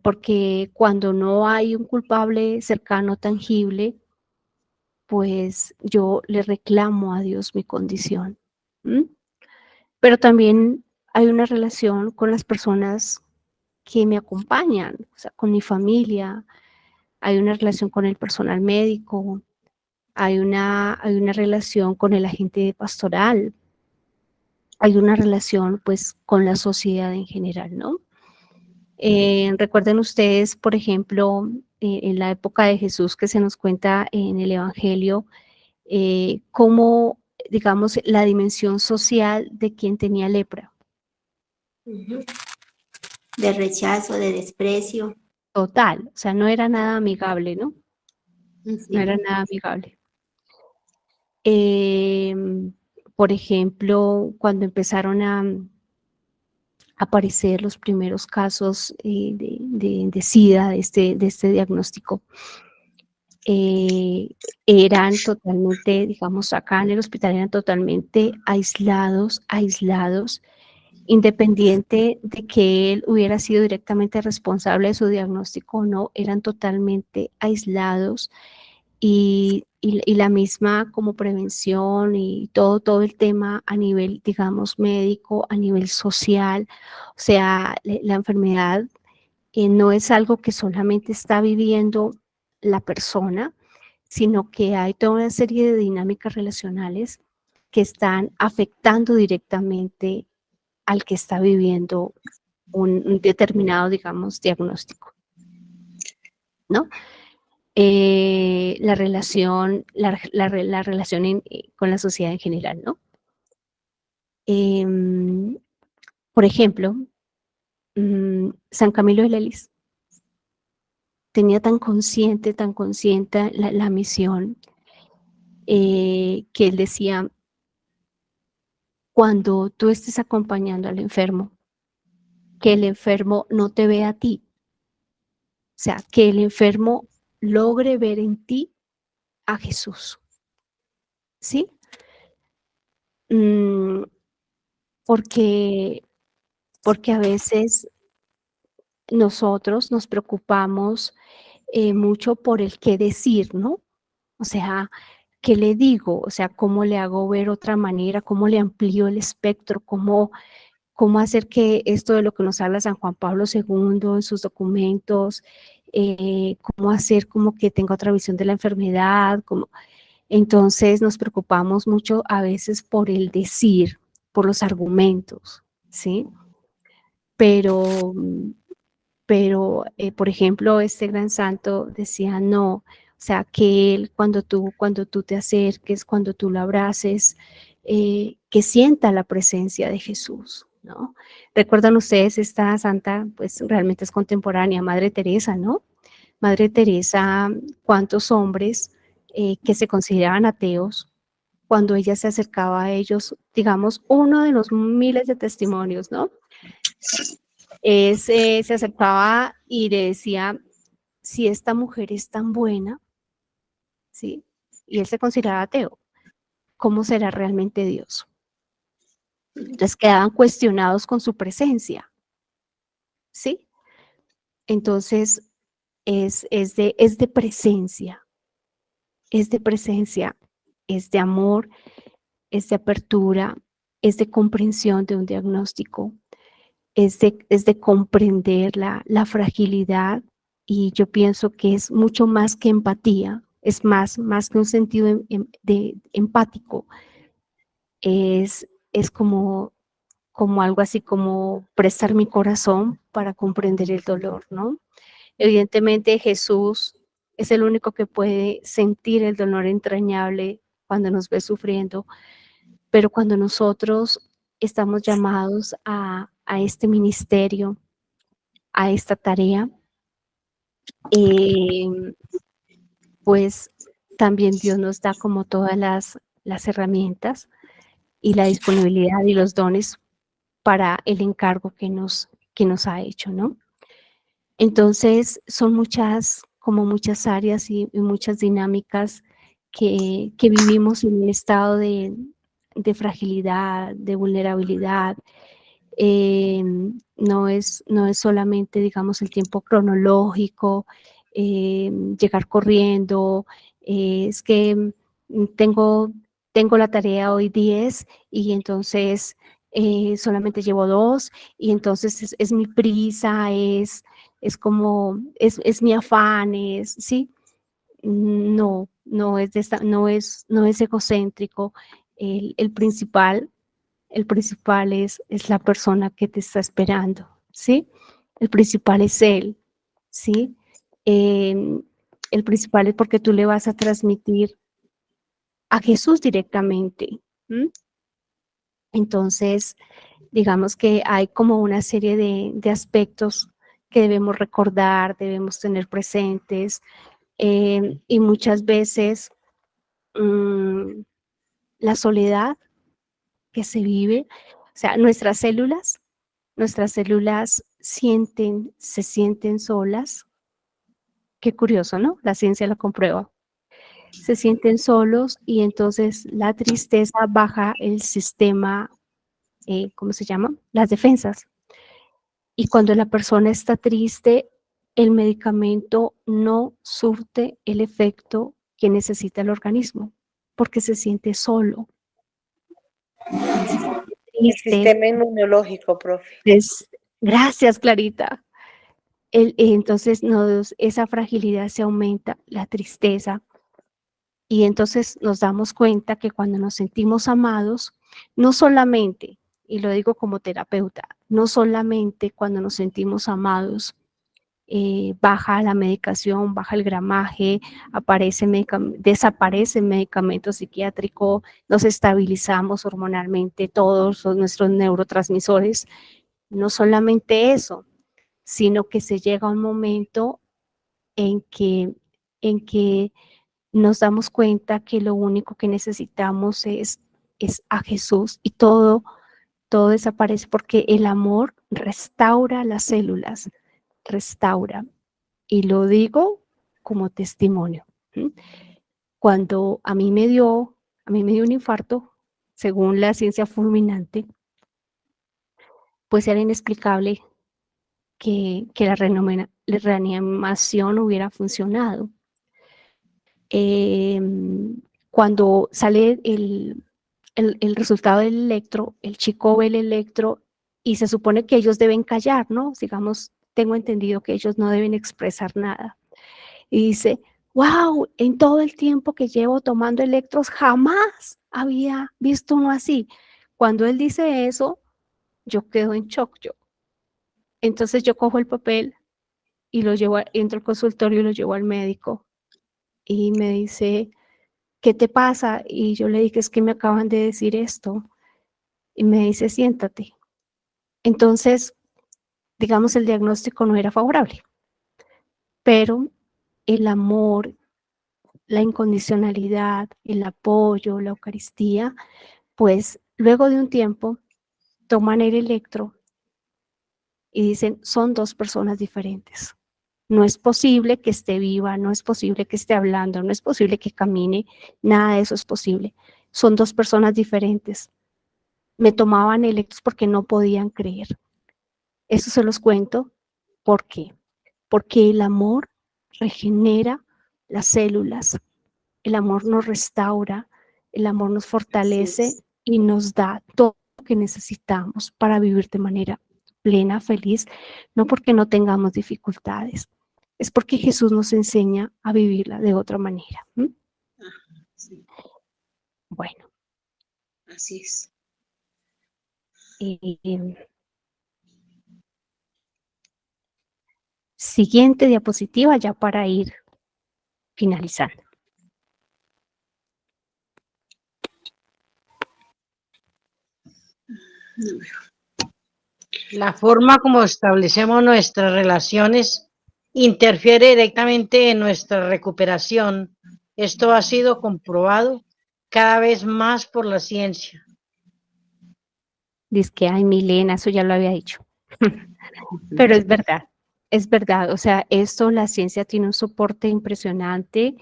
[SPEAKER 1] porque cuando no hay un culpable cercano, tangible, pues yo le reclamo a Dios mi condición. ¿Mm? Pero también hay una relación con las personas que me acompañan, o sea, con mi familia, hay una relación con el personal médico, hay una relación con el agente pastoral, hay una relación pues con la sociedad en general, ¿no? Recuerden ustedes, por ejemplo, en la época de Jesús que se nos cuenta en el Evangelio, cómo, digamos, la dimensión social de quien tenía lepra.
[SPEAKER 4] Ujú. De rechazo, de desprecio.
[SPEAKER 1] Total, o sea, no era nada amigable, ¿no? No
[SPEAKER 4] Sí.
[SPEAKER 1] era nada amigable. Por ejemplo, cuando empezaron a aparecer los primeros casos de SIDA, de este diagnóstico, eran totalmente, digamos, acá en el hospital eran totalmente aislados, independiente de que él hubiera sido directamente responsable de su diagnóstico o no, eran totalmente aislados y la misma como prevención y todo el tema a nivel, digamos, médico, a nivel social, o sea, la enfermedad no es algo que solamente está viviendo la persona, sino que hay toda una serie de dinámicas relacionales que están afectando directamente al que está viviendo un determinado, digamos, diagnóstico, ¿no? La relación con la sociedad en general, ¿no? Por ejemplo, San Camilo de Lelis tenía tan consciente la misión, que él decía, cuando tú estés acompañando al enfermo, que el enfermo no te vea a ti, o sea, que el enfermo logre ver en ti a Jesús, ¿sí? Porque a veces nosotros nos preocupamos mucho por el qué decir, ¿no? O sea, ¿qué le digo? O sea, ¿cómo le hago ver otra manera? ¿Cómo le amplío el espectro? ¿Cómo hacer que esto de lo que nos habla San Juan Pablo II en sus documentos, cómo hacer como que tenga otra visión de la enfermedad? Entonces nos preocupamos mucho a veces por el decir, por los argumentos, ¿sí? Pero, por ejemplo, este gran santo decía, no, o sea, que él cuando tú te acerques, cuando tú lo abraces, que sienta la presencia de Jesús, ¿no? ¿Recuerdan ustedes esta santa, pues realmente es contemporánea, Madre Teresa, ¿no? Madre Teresa, ¿cuántos hombres que se consideraban ateos, cuando ella se acercaba a ellos, digamos, uno de los miles de testimonios, ¿no? Se acercaba y le decía, si esta mujer es tan buena, ¿sí? Y él se consideraba ateo, ¿cómo será realmente Dios? Entonces quedaban cuestionados con su presencia, ¿sí? Entonces es de presencia, es de presencia, es de amor, es de apertura, es de comprensión de un diagnóstico, es de comprender la fragilidad, y yo pienso que es mucho más que empatía, es más que un sentido empático, es como algo así como prestar mi corazón para comprender el dolor, ¿no? Evidentemente Jesús es el único que puede sentir el dolor entrañable cuando nos ve sufriendo, pero cuando nosotros estamos llamados a este ministerio, a esta tarea, pues también Dios nos da como todas las herramientas y la disponibilidad y los dones para el encargo que nos ha hecho, ¿no? Entonces son muchas áreas y muchas dinámicas que vivimos en un estado de fragilidad, de vulnerabilidad. No es solamente, digamos, el tiempo cronológico, llegar corriendo, es que tengo la tarea hoy 10 y entonces solamente llevo 2 y entonces es mi prisa, es como, es mi afán, ¿sí? No, no es egocéntrico. El principal es la persona que te está esperando, ¿sí? El principal es él, ¿sí? El principal es porque tú le vas a transmitir a Jesús directamente. ¿M? Entonces, digamos que hay como una serie de aspectos que debemos recordar, debemos tener presentes, y muchas veces la soledad que se vive, o sea, nuestras células se sienten solas. Qué curioso, ¿no? La ciencia lo comprueba. Se sienten solos y entonces la tristeza baja el sistema, ¿cómo se llama? Las defensas. Y cuando la persona está triste, el medicamento no surte el efecto que necesita el organismo, porque se siente solo. Se siente
[SPEAKER 9] El
[SPEAKER 1] triste.
[SPEAKER 9] sistema inmunológico, profe.
[SPEAKER 1] Gracias, Clarita. Entonces esa fragilidad se aumenta, la tristeza, y entonces nos damos cuenta que cuando nos sentimos amados, no solamente, y lo digo como terapeuta, no solamente cuando nos sentimos amados, baja la medicación, baja el gramaje, desaparece el medicamento psiquiátrico, nos estabilizamos hormonalmente, todos nuestros neurotransmisores, no solamente eso, sino que se llega a un momento en que nos damos cuenta que lo único que necesitamos es a Jesús, y todo desaparece porque el amor restaura las células, restaura. Y lo digo como testimonio. Cuando a mí me dio un infarto, según la ciencia fulminante, pues era inexplicable que la reanimación hubiera funcionado. Cuando sale el resultado del electro, el chico ve el electro y se supone que ellos deben callar, ¿no? Digamos, tengo entendido que ellos no deben expresar nada. Y dice, wow, en todo el tiempo que llevo tomando electros, jamás había visto uno así. Cuando él dice eso, yo quedo en shock. Entonces yo cojo el papel y entro al consultorio y lo llevo al médico. Y me dice, ¿qué te pasa? Y yo le dije, es que me acaban de decir esto. Y me dice, siéntate. Entonces, digamos, el diagnóstico no era favorable, pero el amor, la incondicionalidad, el apoyo, la Eucaristía, pues luego de un tiempo toman el electro y dicen, son dos personas diferentes. No es posible que esté viva, no es posible que esté hablando, no es posible que camine, nada de eso es posible. Son dos personas diferentes. Me tomaban electros porque no podían creer. Eso se los cuento. ¿Por qué? Porque el amor regenera las células, el amor nos restaura, el amor nos fortalece y nos da todo lo que necesitamos para vivir de manera plena, feliz, no porque no tengamos dificultades, es porque Jesús nos enseña a vivirla de otra manera.
[SPEAKER 10] Sí,
[SPEAKER 1] Bueno,
[SPEAKER 10] así es.
[SPEAKER 1] Siguiente diapositiva ya para ir finalizando.
[SPEAKER 6] La forma como establecemos nuestras relaciones interfiere directamente en nuestra recuperación. Esto ha sido comprobado cada vez más por la ciencia.
[SPEAKER 1] Dice que, ay, Milena, eso ya lo había dicho. Pero es verdad. O sea, esto, la ciencia tiene un soporte impresionante,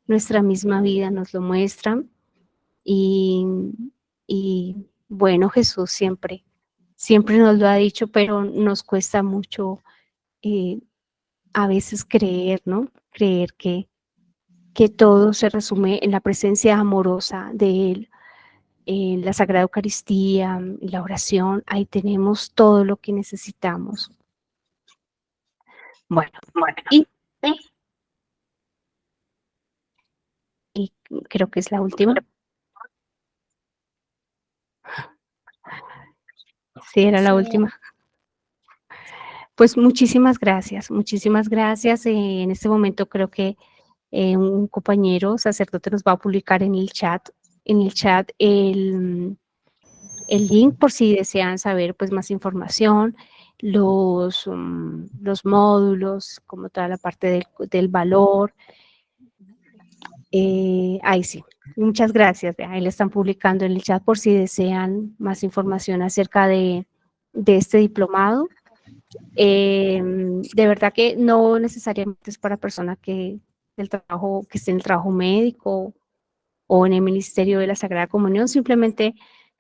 [SPEAKER 1] nuestra misma vida nos lo muestra, y bueno, Jesús siempre nos lo ha dicho, pero nos cuesta mucho a veces creer, ¿no? Creer que todo se resume en la presencia amorosa de Él, en la Sagrada Eucaristía, en la oración. Ahí tenemos todo lo que necesitamos. Bueno, y creo que es la última. Sí, era la última. Pues muchísimas gracias, muchísimas gracias. En este momento creo que un compañero sacerdote nos va a publicar en el chat el link por si desean saber pues más información, los módulos, como toda la parte del valor. Ahí sí, muchas gracias. Ahí le están publicando en el chat por si desean más información acerca de este diplomado. De verdad que no necesariamente es para personas que esté en el trabajo médico o en el Ministerio de la Sagrada Comunión, simplemente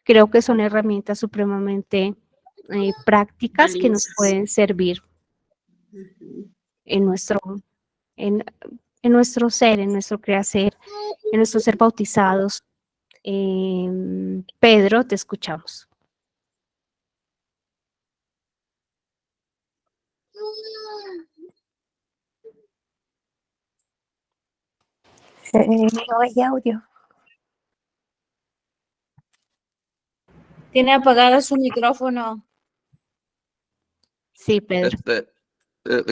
[SPEAKER 1] creo que son herramientas supremamente prácticas que nos pueden servir en nuestro ser, en nuestro crecer, en nuestro ser bautizados. Pedro, te escuchamos.
[SPEAKER 11] No hay audio. Tiene apagado su micrófono.
[SPEAKER 1] Sí, Pedro.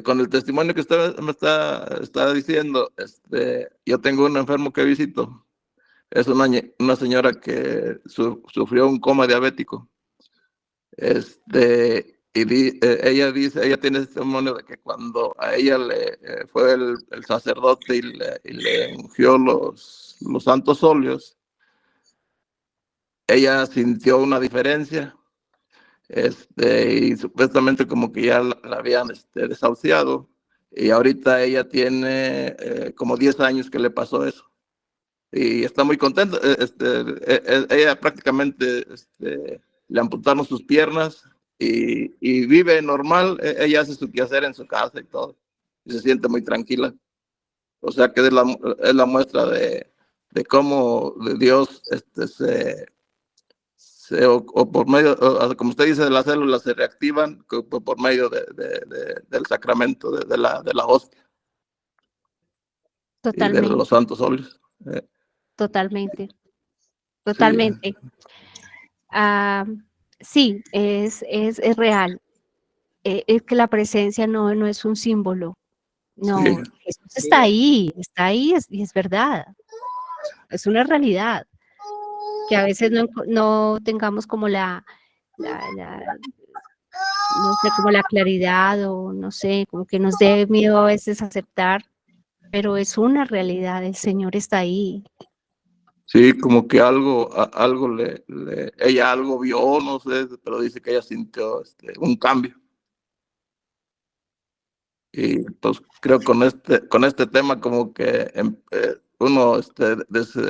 [SPEAKER 12] Con el testimonio que usted me está diciendo, yo tengo un enfermo que visito. Es una señora que sufrió un coma diabético. Ella dice, ella tiene testimonio de que cuando a ella le fue el sacerdote y le ungió los santos óleos, ella sintió una diferencia, y supuestamente como que ya la habían desahuciado, y ahorita ella tiene como 10 años que le pasó eso. Y está muy contenta. Ella prácticamente le amputaron sus piernas y vive normal. Ella hace su quehacer en su casa y todo. Y se siente muy tranquila. O sea que es la muestra de cómo Dios o por medio, como usted dice, las células se reactivan por medio del sacramento, de la hostia.
[SPEAKER 1] Totalmente.
[SPEAKER 12] Y de los santos óleos.
[SPEAKER 1] Totalmente. Sí, es real. Es que la presencia no es un símbolo. No,
[SPEAKER 12] sí.
[SPEAKER 1] Jesús está ahí y es verdad. Es una realidad. Que a veces no tengamos como no sé, como la claridad o no sé, como que nos dé miedo a veces aceptar, pero es una realidad, el Señor está ahí.
[SPEAKER 12] Sí, como que ella algo vio, no sé, pero dice que ella sintió un cambio. Y pues creo con este tema como que uno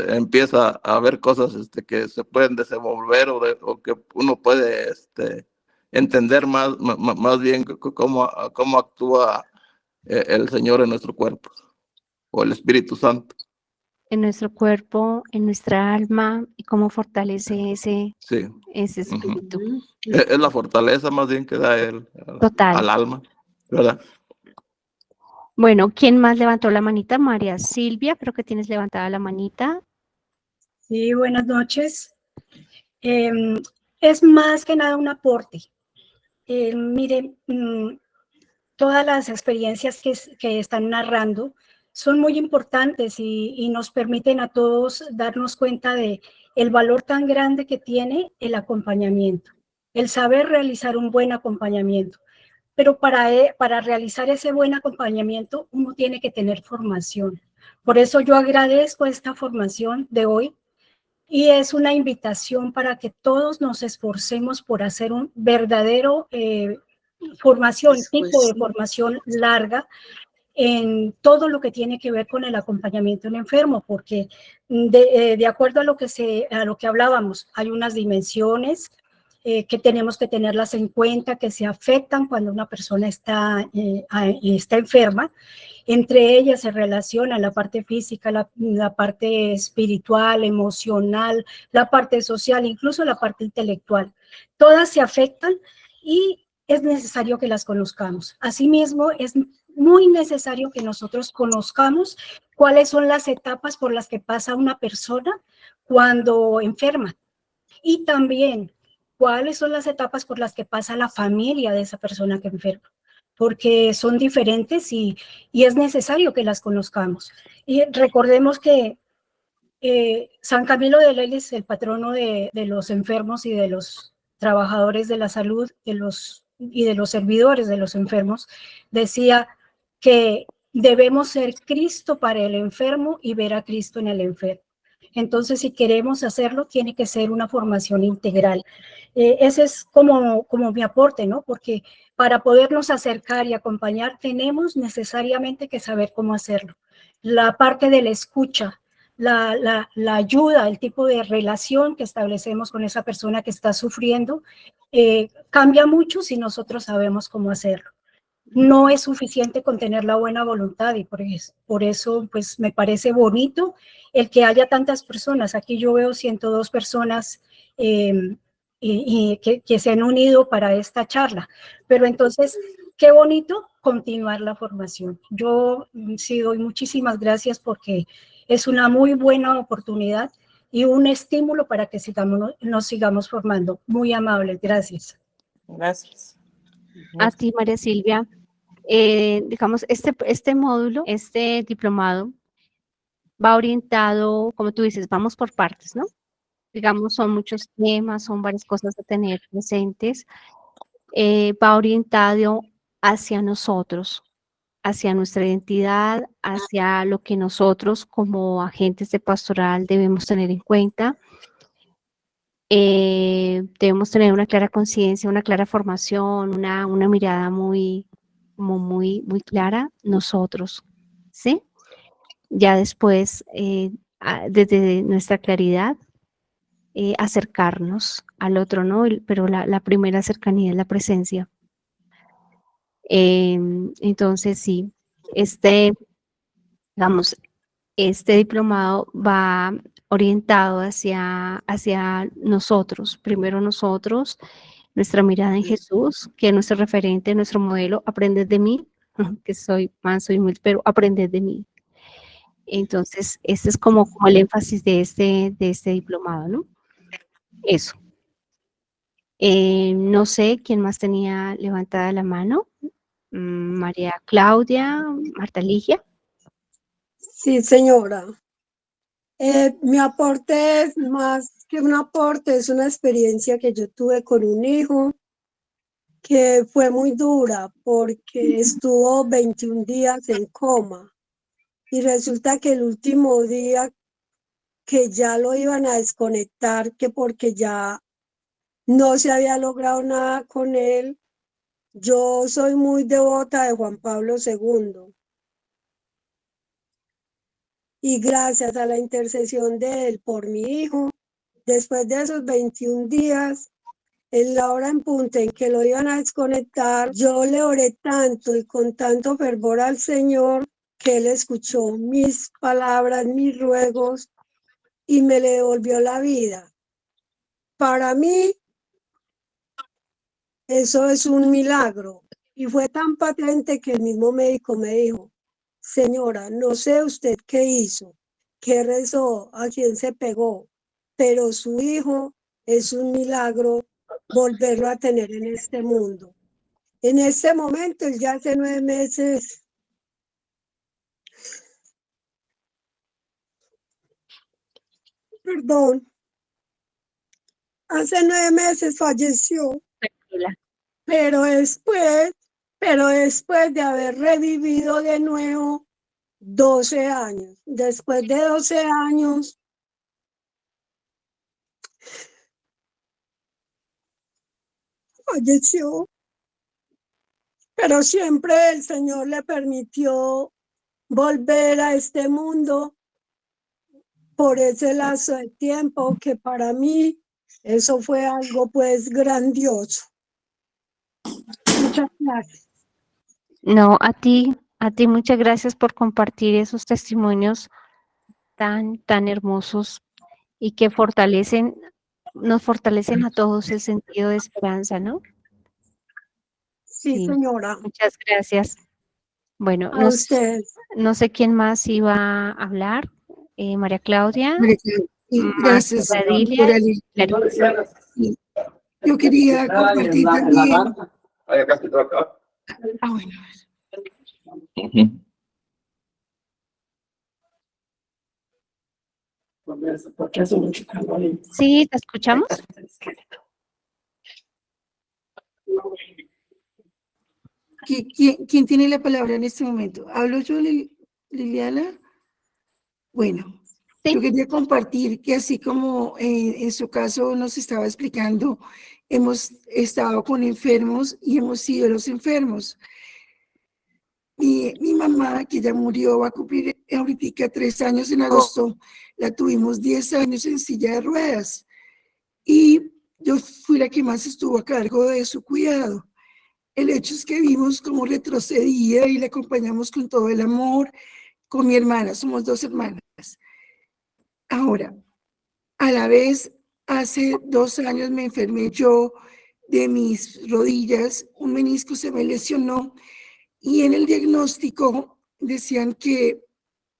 [SPEAKER 12] empieza a ver cosas que se pueden desenvolver o que uno puede entender más bien cómo actúa el Señor en nuestro cuerpo o el Espíritu Santo.
[SPEAKER 1] En nuestro cuerpo, en nuestra alma, y cómo fortalece ese espíritu.
[SPEAKER 12] Es la fortaleza más bien que da él al alma, ¿verdad?
[SPEAKER 1] Bueno, ¿quién más levantó la manita? María Silvia, creo que tienes levantada la manita.
[SPEAKER 13] Sí, buenas noches. Es más que nada un aporte. Mire, todas las experiencias que están narrando son muy importantes y nos permiten a todos darnos cuenta de el valor tan grande que tiene el acompañamiento, el saber realizar un buen acompañamiento. Pero para realizar ese buen acompañamiento uno tiene que tener formación. Por eso yo agradezco esta formación de hoy y es una invitación para que todos nos esforcemos por hacer un verdadero tipo de formación larga en todo lo que tiene que ver con el acompañamiento en enfermo, porque de acuerdo a lo que hablábamos, hay unas dimensiones que tenemos que tenerlas en cuenta, que se afectan cuando una persona está enferma. Entre ellas se relaciona la parte física, la parte espiritual, emocional, la parte social, incluso la parte intelectual. Todas se afectan y es necesario que las conozcamos. Asimismo, es muy necesario que nosotros conozcamos cuáles son las etapas por las que pasa una persona cuando enferma y también cuáles son las etapas por las que pasa la familia de esa persona que enferma, porque son diferentes y es necesario que las conozcamos. Y recordemos que San Camilo de Lelis, el patrono de los enfermos y de los trabajadores de la salud y de los servidores de los enfermos, decía que debemos ser Cristo para el enfermo y ver a Cristo en el enfermo. Entonces, si queremos hacerlo, tiene que ser una formación integral. Ese es como mi aporte, ¿no? Porque para podernos acercar y acompañar, tenemos necesariamente que saber cómo hacerlo. La parte de la escucha, la ayuda, el tipo de relación que establecemos con esa persona que está sufriendo, cambia mucho si nosotros sabemos cómo hacerlo. No es suficiente con tener la buena voluntad y por eso pues me parece bonito el que haya tantas personas. Aquí yo veo 102 personas y que se han unido para esta charla. Pero entonces, qué bonito continuar la formación. Yo sí doy muchísimas gracias porque es una muy buena oportunidad y un estímulo para que nos sigamos formando. Muy amable, gracias.
[SPEAKER 9] Gracias.
[SPEAKER 1] A ti, María Silvia. Digamos, este módulo, este diplomado, va orientado, como tú dices, vamos por partes, ¿no? Digamos, son muchos temas, son varias cosas a tener presentes. Va orientado hacia nosotros, hacia nuestra identidad, hacia lo que nosotros como agentes de pastoral debemos tener en cuenta. Debemos tener una clara conciencia, una clara formación, una mirada muy clara nosotros, ¿sí? Ya después, desde nuestra claridad, acercarnos al otro, ¿no? Pero la primera cercanía es la presencia. Entonces, sí, digamos, este diplomado va orientado hacia nosotros, primero nosotros, nuestra mirada en Jesús, que es nuestro referente, nuestro modelo, aprended de mí, que soy manso y humilde, pero aprended de mí. Entonces, este es como el énfasis de este diplomado, ¿no? Eso. No sé quién más tenía levantada la mano. María Claudia, Marta Ligia.
[SPEAKER 3] Sí, señora. Mi aporte es más que un aporte, es una experiencia que yo tuve con un hijo que fue muy dura porque estuvo 21 días en coma y resulta que el último día que ya lo iban a desconectar, que porque ya no se había logrado nada con él. Yo soy muy devota de Juan Pablo II. Y gracias a la intercesión de él por mi hijo, después de esos 21 días, en la hora en punta en que lo iban a desconectar, yo le oré tanto y con tanto fervor al Señor que él escuchó mis palabras, mis ruegos y me le devolvió la vida. Para mí, eso es un milagro. Y fue tan patente que el mismo médico me dijo, señora, no sé usted qué hizo, qué rezó, a quién se pegó, pero su hijo es un milagro volverlo a tener en este mundo. En este momento, ya hace 9 meses, perdón, hace 9 meses falleció.
[SPEAKER 1] Tranquila.
[SPEAKER 3] Pero después de haber revivido de nuevo 12 años, después de 12 años, falleció. Pero siempre el Señor le permitió volver a este mundo por ese lazo de tiempo que para mí eso fue algo pues grandioso. Muchas gracias.
[SPEAKER 1] No, a ti muchas gracias por compartir esos testimonios tan hermosos y que nos fortalecen a todos el sentido de esperanza, ¿no?
[SPEAKER 3] Sí, señora.
[SPEAKER 1] Muchas gracias. Bueno,
[SPEAKER 3] A ustedes.
[SPEAKER 1] no sé quién más iba a hablar. María Claudia,
[SPEAKER 14] María Clara, gracias
[SPEAKER 1] Marta
[SPEAKER 14] por
[SPEAKER 1] Dilia,
[SPEAKER 14] Ali.
[SPEAKER 1] Clarice.
[SPEAKER 14] Sí, yo quería compartir también. Bueno.
[SPEAKER 1] Sí, ¿te escuchamos?
[SPEAKER 14] ¿Quién tiene la palabra en este momento? ¿Hablo yo, Liliana? Bueno, yo quería compartir que así como en su caso nos estaba explicando, hemos estado con enfermos y hemos sido los enfermos. Mi mamá, que ya murió, va a cumplir ahorita 3 años en agosto, la tuvimos 10 años en silla de ruedas y yo fui la que más estuvo a cargo de su cuidado. El hecho es que vimos cómo retrocedía y la acompañamos con todo el amor, con mi hermana, somos 2 hermanas. Ahora, a la vez, hace 2 años me enfermé yo de mis rodillas, un menisco se me lesionó y en el diagnóstico decían que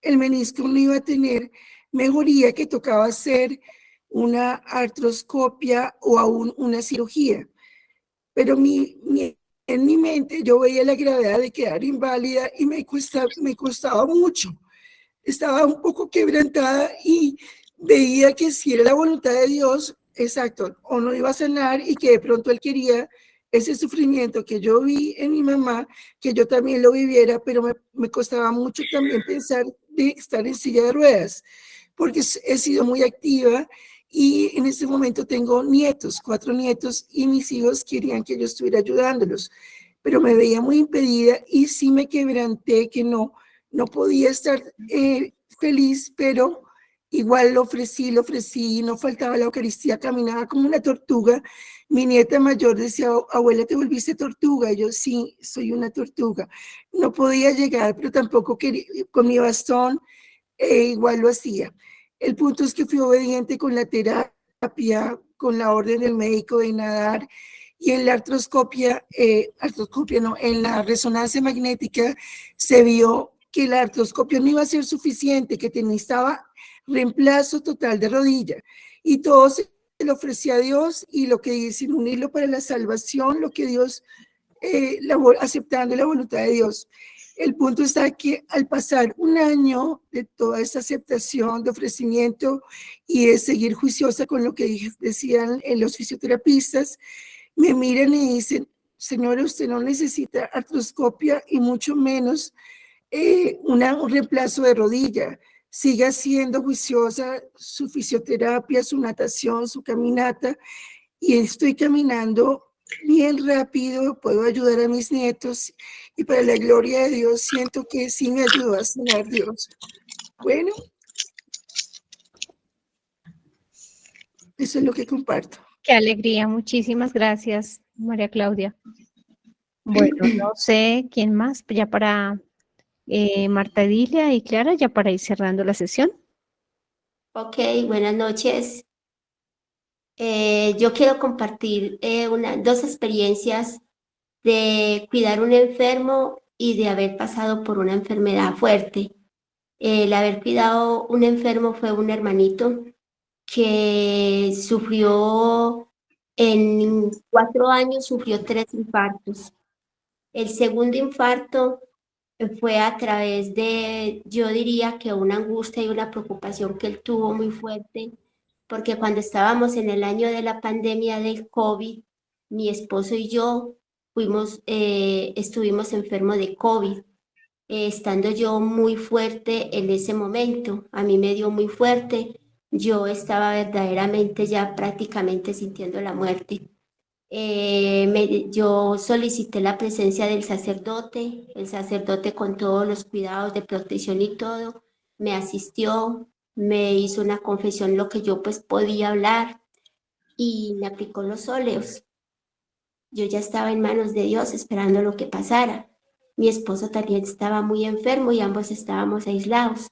[SPEAKER 14] el menisco no iba a tener mejoría, que tocaba hacer una artroscopia o aún una cirugía. Pero en mi mente yo veía la gravedad de quedar inválida y me costaba mucho. Estaba un poco quebrantada y veía que si era la voluntad de Dios, exacto, o no iba a sanar y que de pronto Él quería ese sufrimiento que yo vi en mi mamá, que yo también lo viviera, pero me costaba mucho también pensar de estar en silla de ruedas, porque he sido muy activa y en este momento tengo nietos, 4 nietos, y mis hijos querían que yo estuviera ayudándolos, pero me veía muy impedida y sí me quebranté que no podía estar feliz, pero igual lo ofrecí, no faltaba la Eucaristía, caminaba como una tortuga. Mi nieta mayor decía, abuela, ¿te volviste tortuga? Y yo, sí, soy una tortuga. No podía llegar, pero tampoco quería, con mi bastón, igual lo hacía. El punto es que fui obediente con la terapia, con la orden del médico de nadar, y en la artroscopia no, en la resonancia magnética se vio que la artroscopia no iba a ser suficiente, que necesitaba reemplazo total de rodilla. Y todo se lo ofrecía a Dios y lo que dicen, unirlo para la salvación, lo que Dios, aceptando la voluntad de Dios. El punto está que al pasar un año de toda esa aceptación, de ofrecimiento y de seguir juiciosa con lo que decían los fisioterapistas, me miran y dicen, señora, usted no necesita artroscopia y mucho menos un reemplazo de rodilla. Siga siendo juiciosa su fisioterapia, su natación, su caminata, y estoy caminando bien rápido, puedo ayudar a mis nietos y para la gloria de Dios siento que sí me ayudó a sanar Dios. Bueno, eso es lo que comparto.
[SPEAKER 1] Qué alegría, muchísimas gracias, María Claudia. Bueno, no sé quién más, ya para Marta Dilia y Clara, ya para ir cerrando la sesión.
[SPEAKER 4] Ok, buenas noches. Yo quiero compartir 2 experiencias de cuidar un enfermo y de haber pasado por una enfermedad fuerte. El haber cuidado un enfermo fue un hermanito que sufrió en 4 años, sufrió 3 infartos. El segundo infarto fue a través de, yo diría que una angustia y una preocupación que él tuvo muy fuerte, porque cuando estábamos en el año de la pandemia del COVID, mi esposo y yo estuvimos enfermos de COVID, estando yo muy fuerte en ese momento. A mí me dio muy fuerte, yo estaba verdaderamente ya prácticamente sintiendo la muerte. Yo solicité la presencia del sacerdote, el sacerdote con todos los cuidados de protección y todo, me asistió, me hizo una confesión lo que yo pues podía hablar y me aplicó los óleos. Yo ya estaba en manos de Dios esperando lo que pasara. Mi esposo también estaba muy enfermo y ambos estábamos aislados.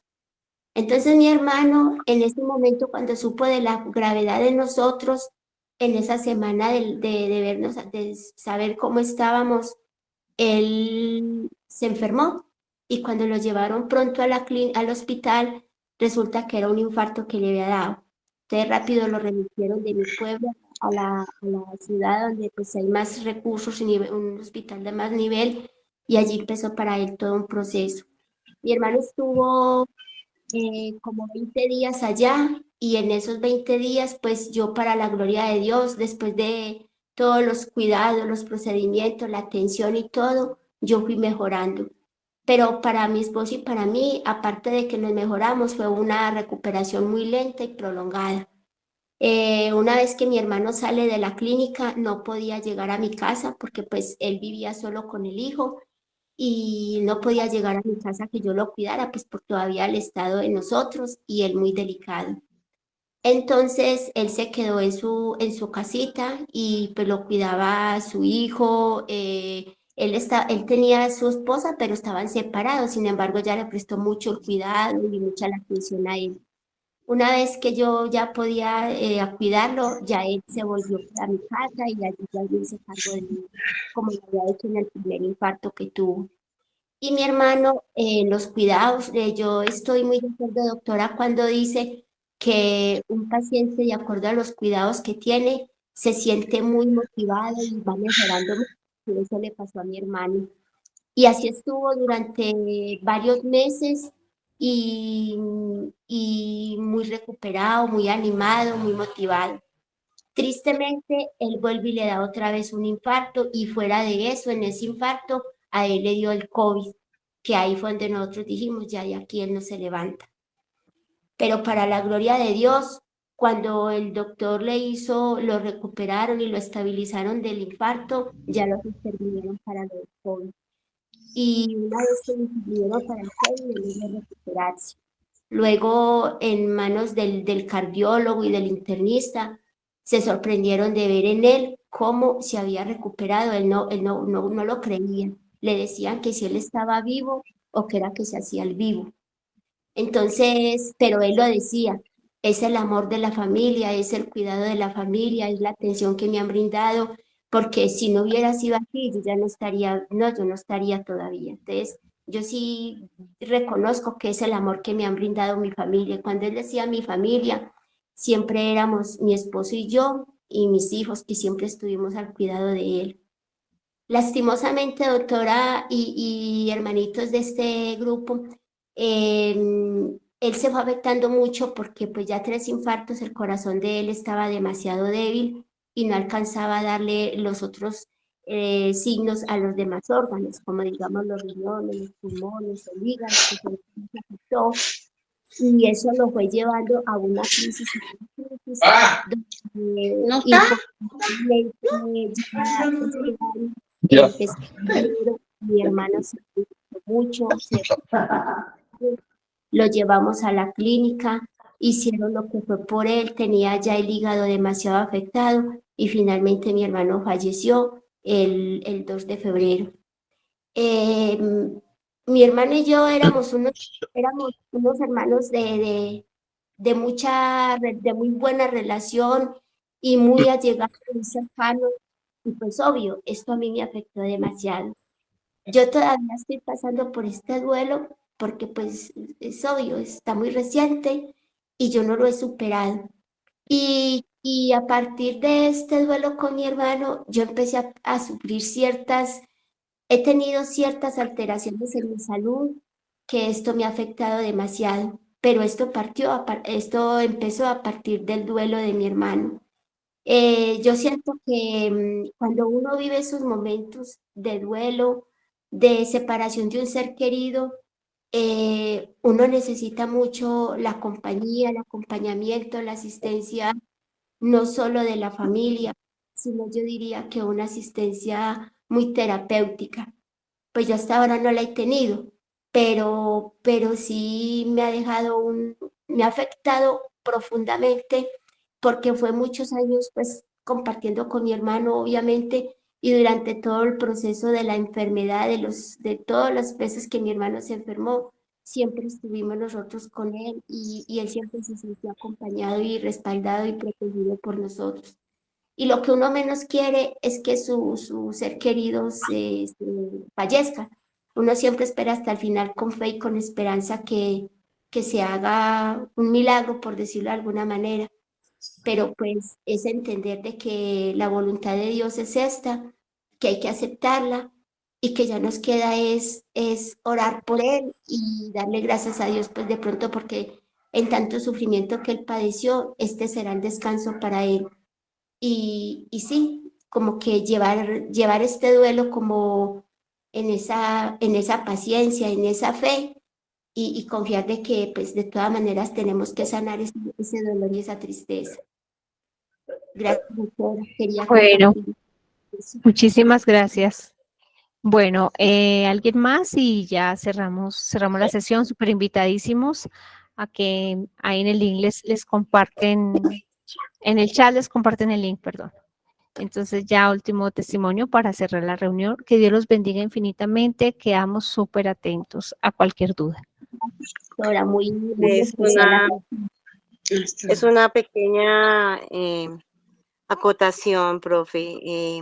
[SPEAKER 4] Entonces mi hermano en ese momento cuando supo de la gravedad de nosotros, en esa semana de vernos, de saber cómo estábamos, él se enfermó y cuando lo llevaron pronto a al hospital, resulta que era un infarto que le había dado. Entonces rápido lo remitieron de mi pueblo a la ciudad donde pues hay más recursos, un hospital de más nivel, y allí empezó para él todo un proceso. Mi hermano estuvo como 20 días allá, y en esos 20 días, pues yo, para la gloria de Dios, después de todos los cuidados, los procedimientos, la atención y todo, yo fui mejorando. Pero para mi esposo y para mí, aparte de que nos mejoramos, fue una recuperación muy lenta y prolongada. Una vez que mi hermano sale de la clínica, no podía llegar a mi casa porque pues él vivía solo con el hijo y no podía llegar a mi casa que yo lo cuidara, pues por todavía el estado de nosotros y él muy delicado. Entonces él se quedó en su casita y pues lo cuidaba a su hijo. Él tenía a su esposa, pero estaban separados. Sin embargo, ya le prestó mucho el cuidado y mucha la atención a él. Una vez que yo ya podía a cuidarlo, ya él se volvió a mi casa y allí ya me hice cargo de mí, como lo había hecho en el primer infarto que tuvo. Y mi hermano, los cuidados, yo estoy muy de acuerdo, doctora, cuando dice que un paciente, de acuerdo a los cuidados que tiene, se siente muy motivado y va mejorando mucho. Y eso le pasó a mi hermano. Y así estuvo durante varios meses y, y muy recuperado, muy animado, muy motivado. Tristemente, él vuelve y le da otra vez un infarto, y fuera de eso, en ese infarto, a él le dio el COVID, que ahí fue donde nosotros dijimos, ya de aquí él no se levanta. Pero para la gloria de Dios, cuando el doctor le hizo, lo recuperaron y lo estabilizaron del infarto, ya lo intervinieron para el COVID. Y una vez que lo intervinieron para el COVID, él iba a recuperarse. Luego, en manos del cardiólogo y del internista, se sorprendieron de ver en él cómo se había recuperado. Él no lo creía. Le decían que si él estaba vivo o que era que se hacía el vivo. Entonces, pero él lo decía, es el amor de la familia, es el cuidado de la familia, es la atención que me han brindado, porque si no hubiera sido así, yo ya no estaría, no, yo no estaría todavía. Entonces, yo sí reconozco que es el amor que me han brindado mi familia. Cuando él decía mi familia, siempre éramos mi esposo y mis hijos, que siempre estuvimos al cuidado de él. Lastimosamente, doctora y hermanitos de este grupo, él se fue afectando mucho porque pues ya 3 infartos, el corazón de él estaba demasiado débil y no alcanzaba a darle los otros signos a los demás órganos, como digamos los riñones, los pulmones, el hígado, que fue lo que nos afectó. Y eso lo fue llevando a una crisis, donde
[SPEAKER 9] ¿No está?
[SPEAKER 4] Mi hermano se preocupó mucho, lo llevamos a la clínica, hicieron lo que fue por él, tenía ya el hígado demasiado afectado y finalmente mi hermano falleció el 2 de febrero. Mi hermano y yo éramos unos hermanos de muy buena relación y muy allegados, muy cercanos, y pues obvio, esto a mí me afectó demasiado. Yo todavía estoy pasando por este duelo porque pues es obvio, está muy reciente y yo no lo he superado. Y a partir de este duelo con mi hermano, yo empecé a sufrir he tenido ciertas alteraciones en mi salud, que esto me ha afectado demasiado, pero esto empezó a partir del duelo de mi hermano. Yo siento que cuando uno vive esos momentos de duelo, de separación de un ser querido, uno necesita mucho la compañía, el acompañamiento, la asistencia, no solo de la familia, sino yo diría que una asistencia muy terapéutica. Pues yo hasta ahora no la he tenido, pero sí me ha me ha afectado profundamente porque fue muchos años pues compartiendo con mi hermano, obviamente, y durante todo el proceso de la enfermedad, de todas las veces que mi hermano se enfermó, siempre estuvimos nosotros con él y él siempre se sintió acompañado y respaldado y protegido por nosotros. Y lo que uno menos quiere es que su ser querido se fallezca, Uno siempre espera hasta el final con fe y con esperanza que se haga un milagro, por decirlo de alguna manera. Pero pues es entender de que la voluntad de Dios es esta, que hay que aceptarla y que ya nos queda es orar por Él y darle gracias a Dios, pues de pronto porque en tanto sufrimiento que Él padeció, este será el descanso para Él. Y sí, como que llevar este duelo como en esa paciencia, en esa fe y confiar de que pues de todas maneras tenemos que sanar ese dolor y esa tristeza. Gracias, doctora. Quería
[SPEAKER 1] Bueno,
[SPEAKER 4] compartir eso.
[SPEAKER 1] muchísimas gracias. Bueno, ¿alguien más? Y ya cerramos la sesión. Súper invitadísimos a que ahí en el link les comparten, en el chat les comparten el link, perdón. Entonces ya último testimonio para cerrar la reunión. Que Dios los bendiga infinitamente. Quedamos súper atentos a cualquier duda.
[SPEAKER 4] Doctora, muy
[SPEAKER 9] Es
[SPEAKER 4] especial.
[SPEAKER 9] es una pequeña acotación, profe.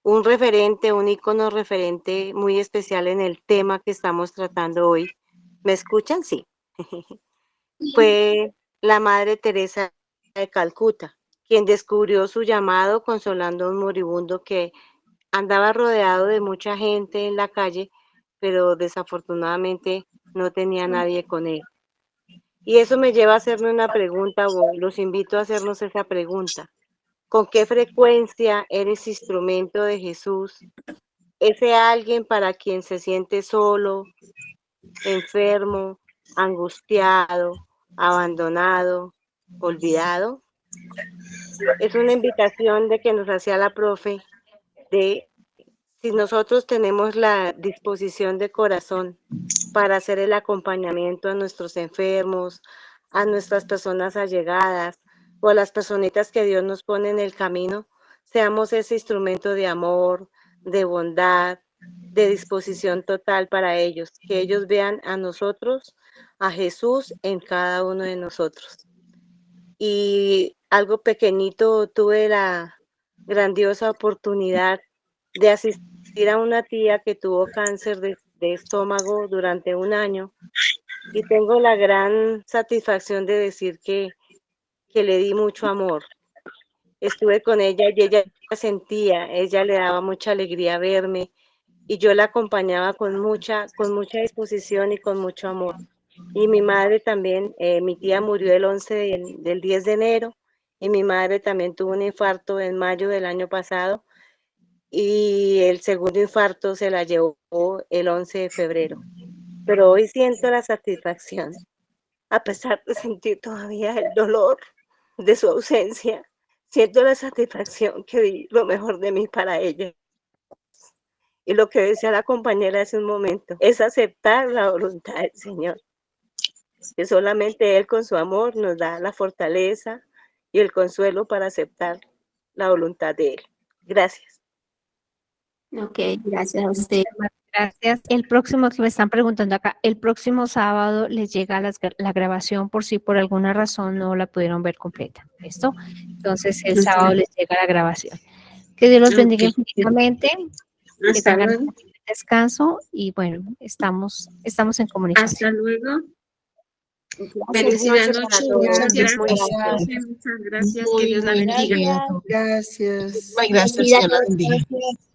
[SPEAKER 9] Un referente, un ícono referente muy especial en el tema que estamos tratando hoy. ¿Me escuchan? Sí. Fue la Madre Teresa de Calcuta, quien descubrió su llamado consolando a un moribundo que andaba rodeado de mucha gente en la calle, pero desafortunadamente no tenía nadie con él. Y eso me lleva a hacerme una pregunta, o los invito a hacernos esa pregunta. ¿Con qué frecuencia eres instrumento de Jesús? Ese alguien para quien se siente solo, enfermo, angustiado, abandonado, olvidado. Es una invitación de que nos hacía la profe de si nosotros tenemos la disposición de corazón para hacer el acompañamiento a nuestros enfermos, a nuestras personas allegadas o a las personitas que Dios nos pone en el camino, seamos ese instrumento de amor, de bondad, de disposición total para ellos, que ellos vean a nosotros, a Jesús en cada uno de nosotros. Y algo pequeñito, tuve la grandiosa oportunidad de asistir a una tía que tuvo cáncer de estómago durante un año y tengo la gran satisfacción de decir que le di mucho amor. Estuve con ella y ella le daba mucha alegría verme y yo la acompañaba con mucha disposición y con mucho amor. Y mi madre también, mi tía murió el 11 del 10 de enero y mi madre también tuvo un infarto en mayo del año pasado y el segundo infarto se la llevó el 11 de febrero. Pero hoy siento la satisfacción, a pesar de sentir todavía el dolor de su ausencia, siento la satisfacción que di lo mejor de mí para ella. Y lo que decía la compañera hace un momento, es aceptar la voluntad del Señor. Que solamente Él con su amor nos da la fortaleza y el consuelo para aceptar la voluntad de Él. Gracias.
[SPEAKER 4] Ok, gracias a usted.
[SPEAKER 1] Gracias. El próximo que me están preguntando acá, el próximo sábado les llega la grabación por si por alguna razón no la pudieron ver completa. ¿Listo? Entonces el sábado les llega la grabación. Que Dios los bendiga infinitamente. Que tengan un descanso y bueno, estamos en comunicación.
[SPEAKER 10] Hasta luego.
[SPEAKER 9] Felicidades
[SPEAKER 10] Felicidad
[SPEAKER 9] para
[SPEAKER 10] noche.
[SPEAKER 9] todos.
[SPEAKER 10] Muchas gracias.
[SPEAKER 14] Gracias.
[SPEAKER 10] Muchas gracias.
[SPEAKER 14] Muy
[SPEAKER 10] Que Dios la bendiga.
[SPEAKER 14] Gracias.
[SPEAKER 11] Muy gracias, Dios la bendiga.
[SPEAKER 4] Gracias.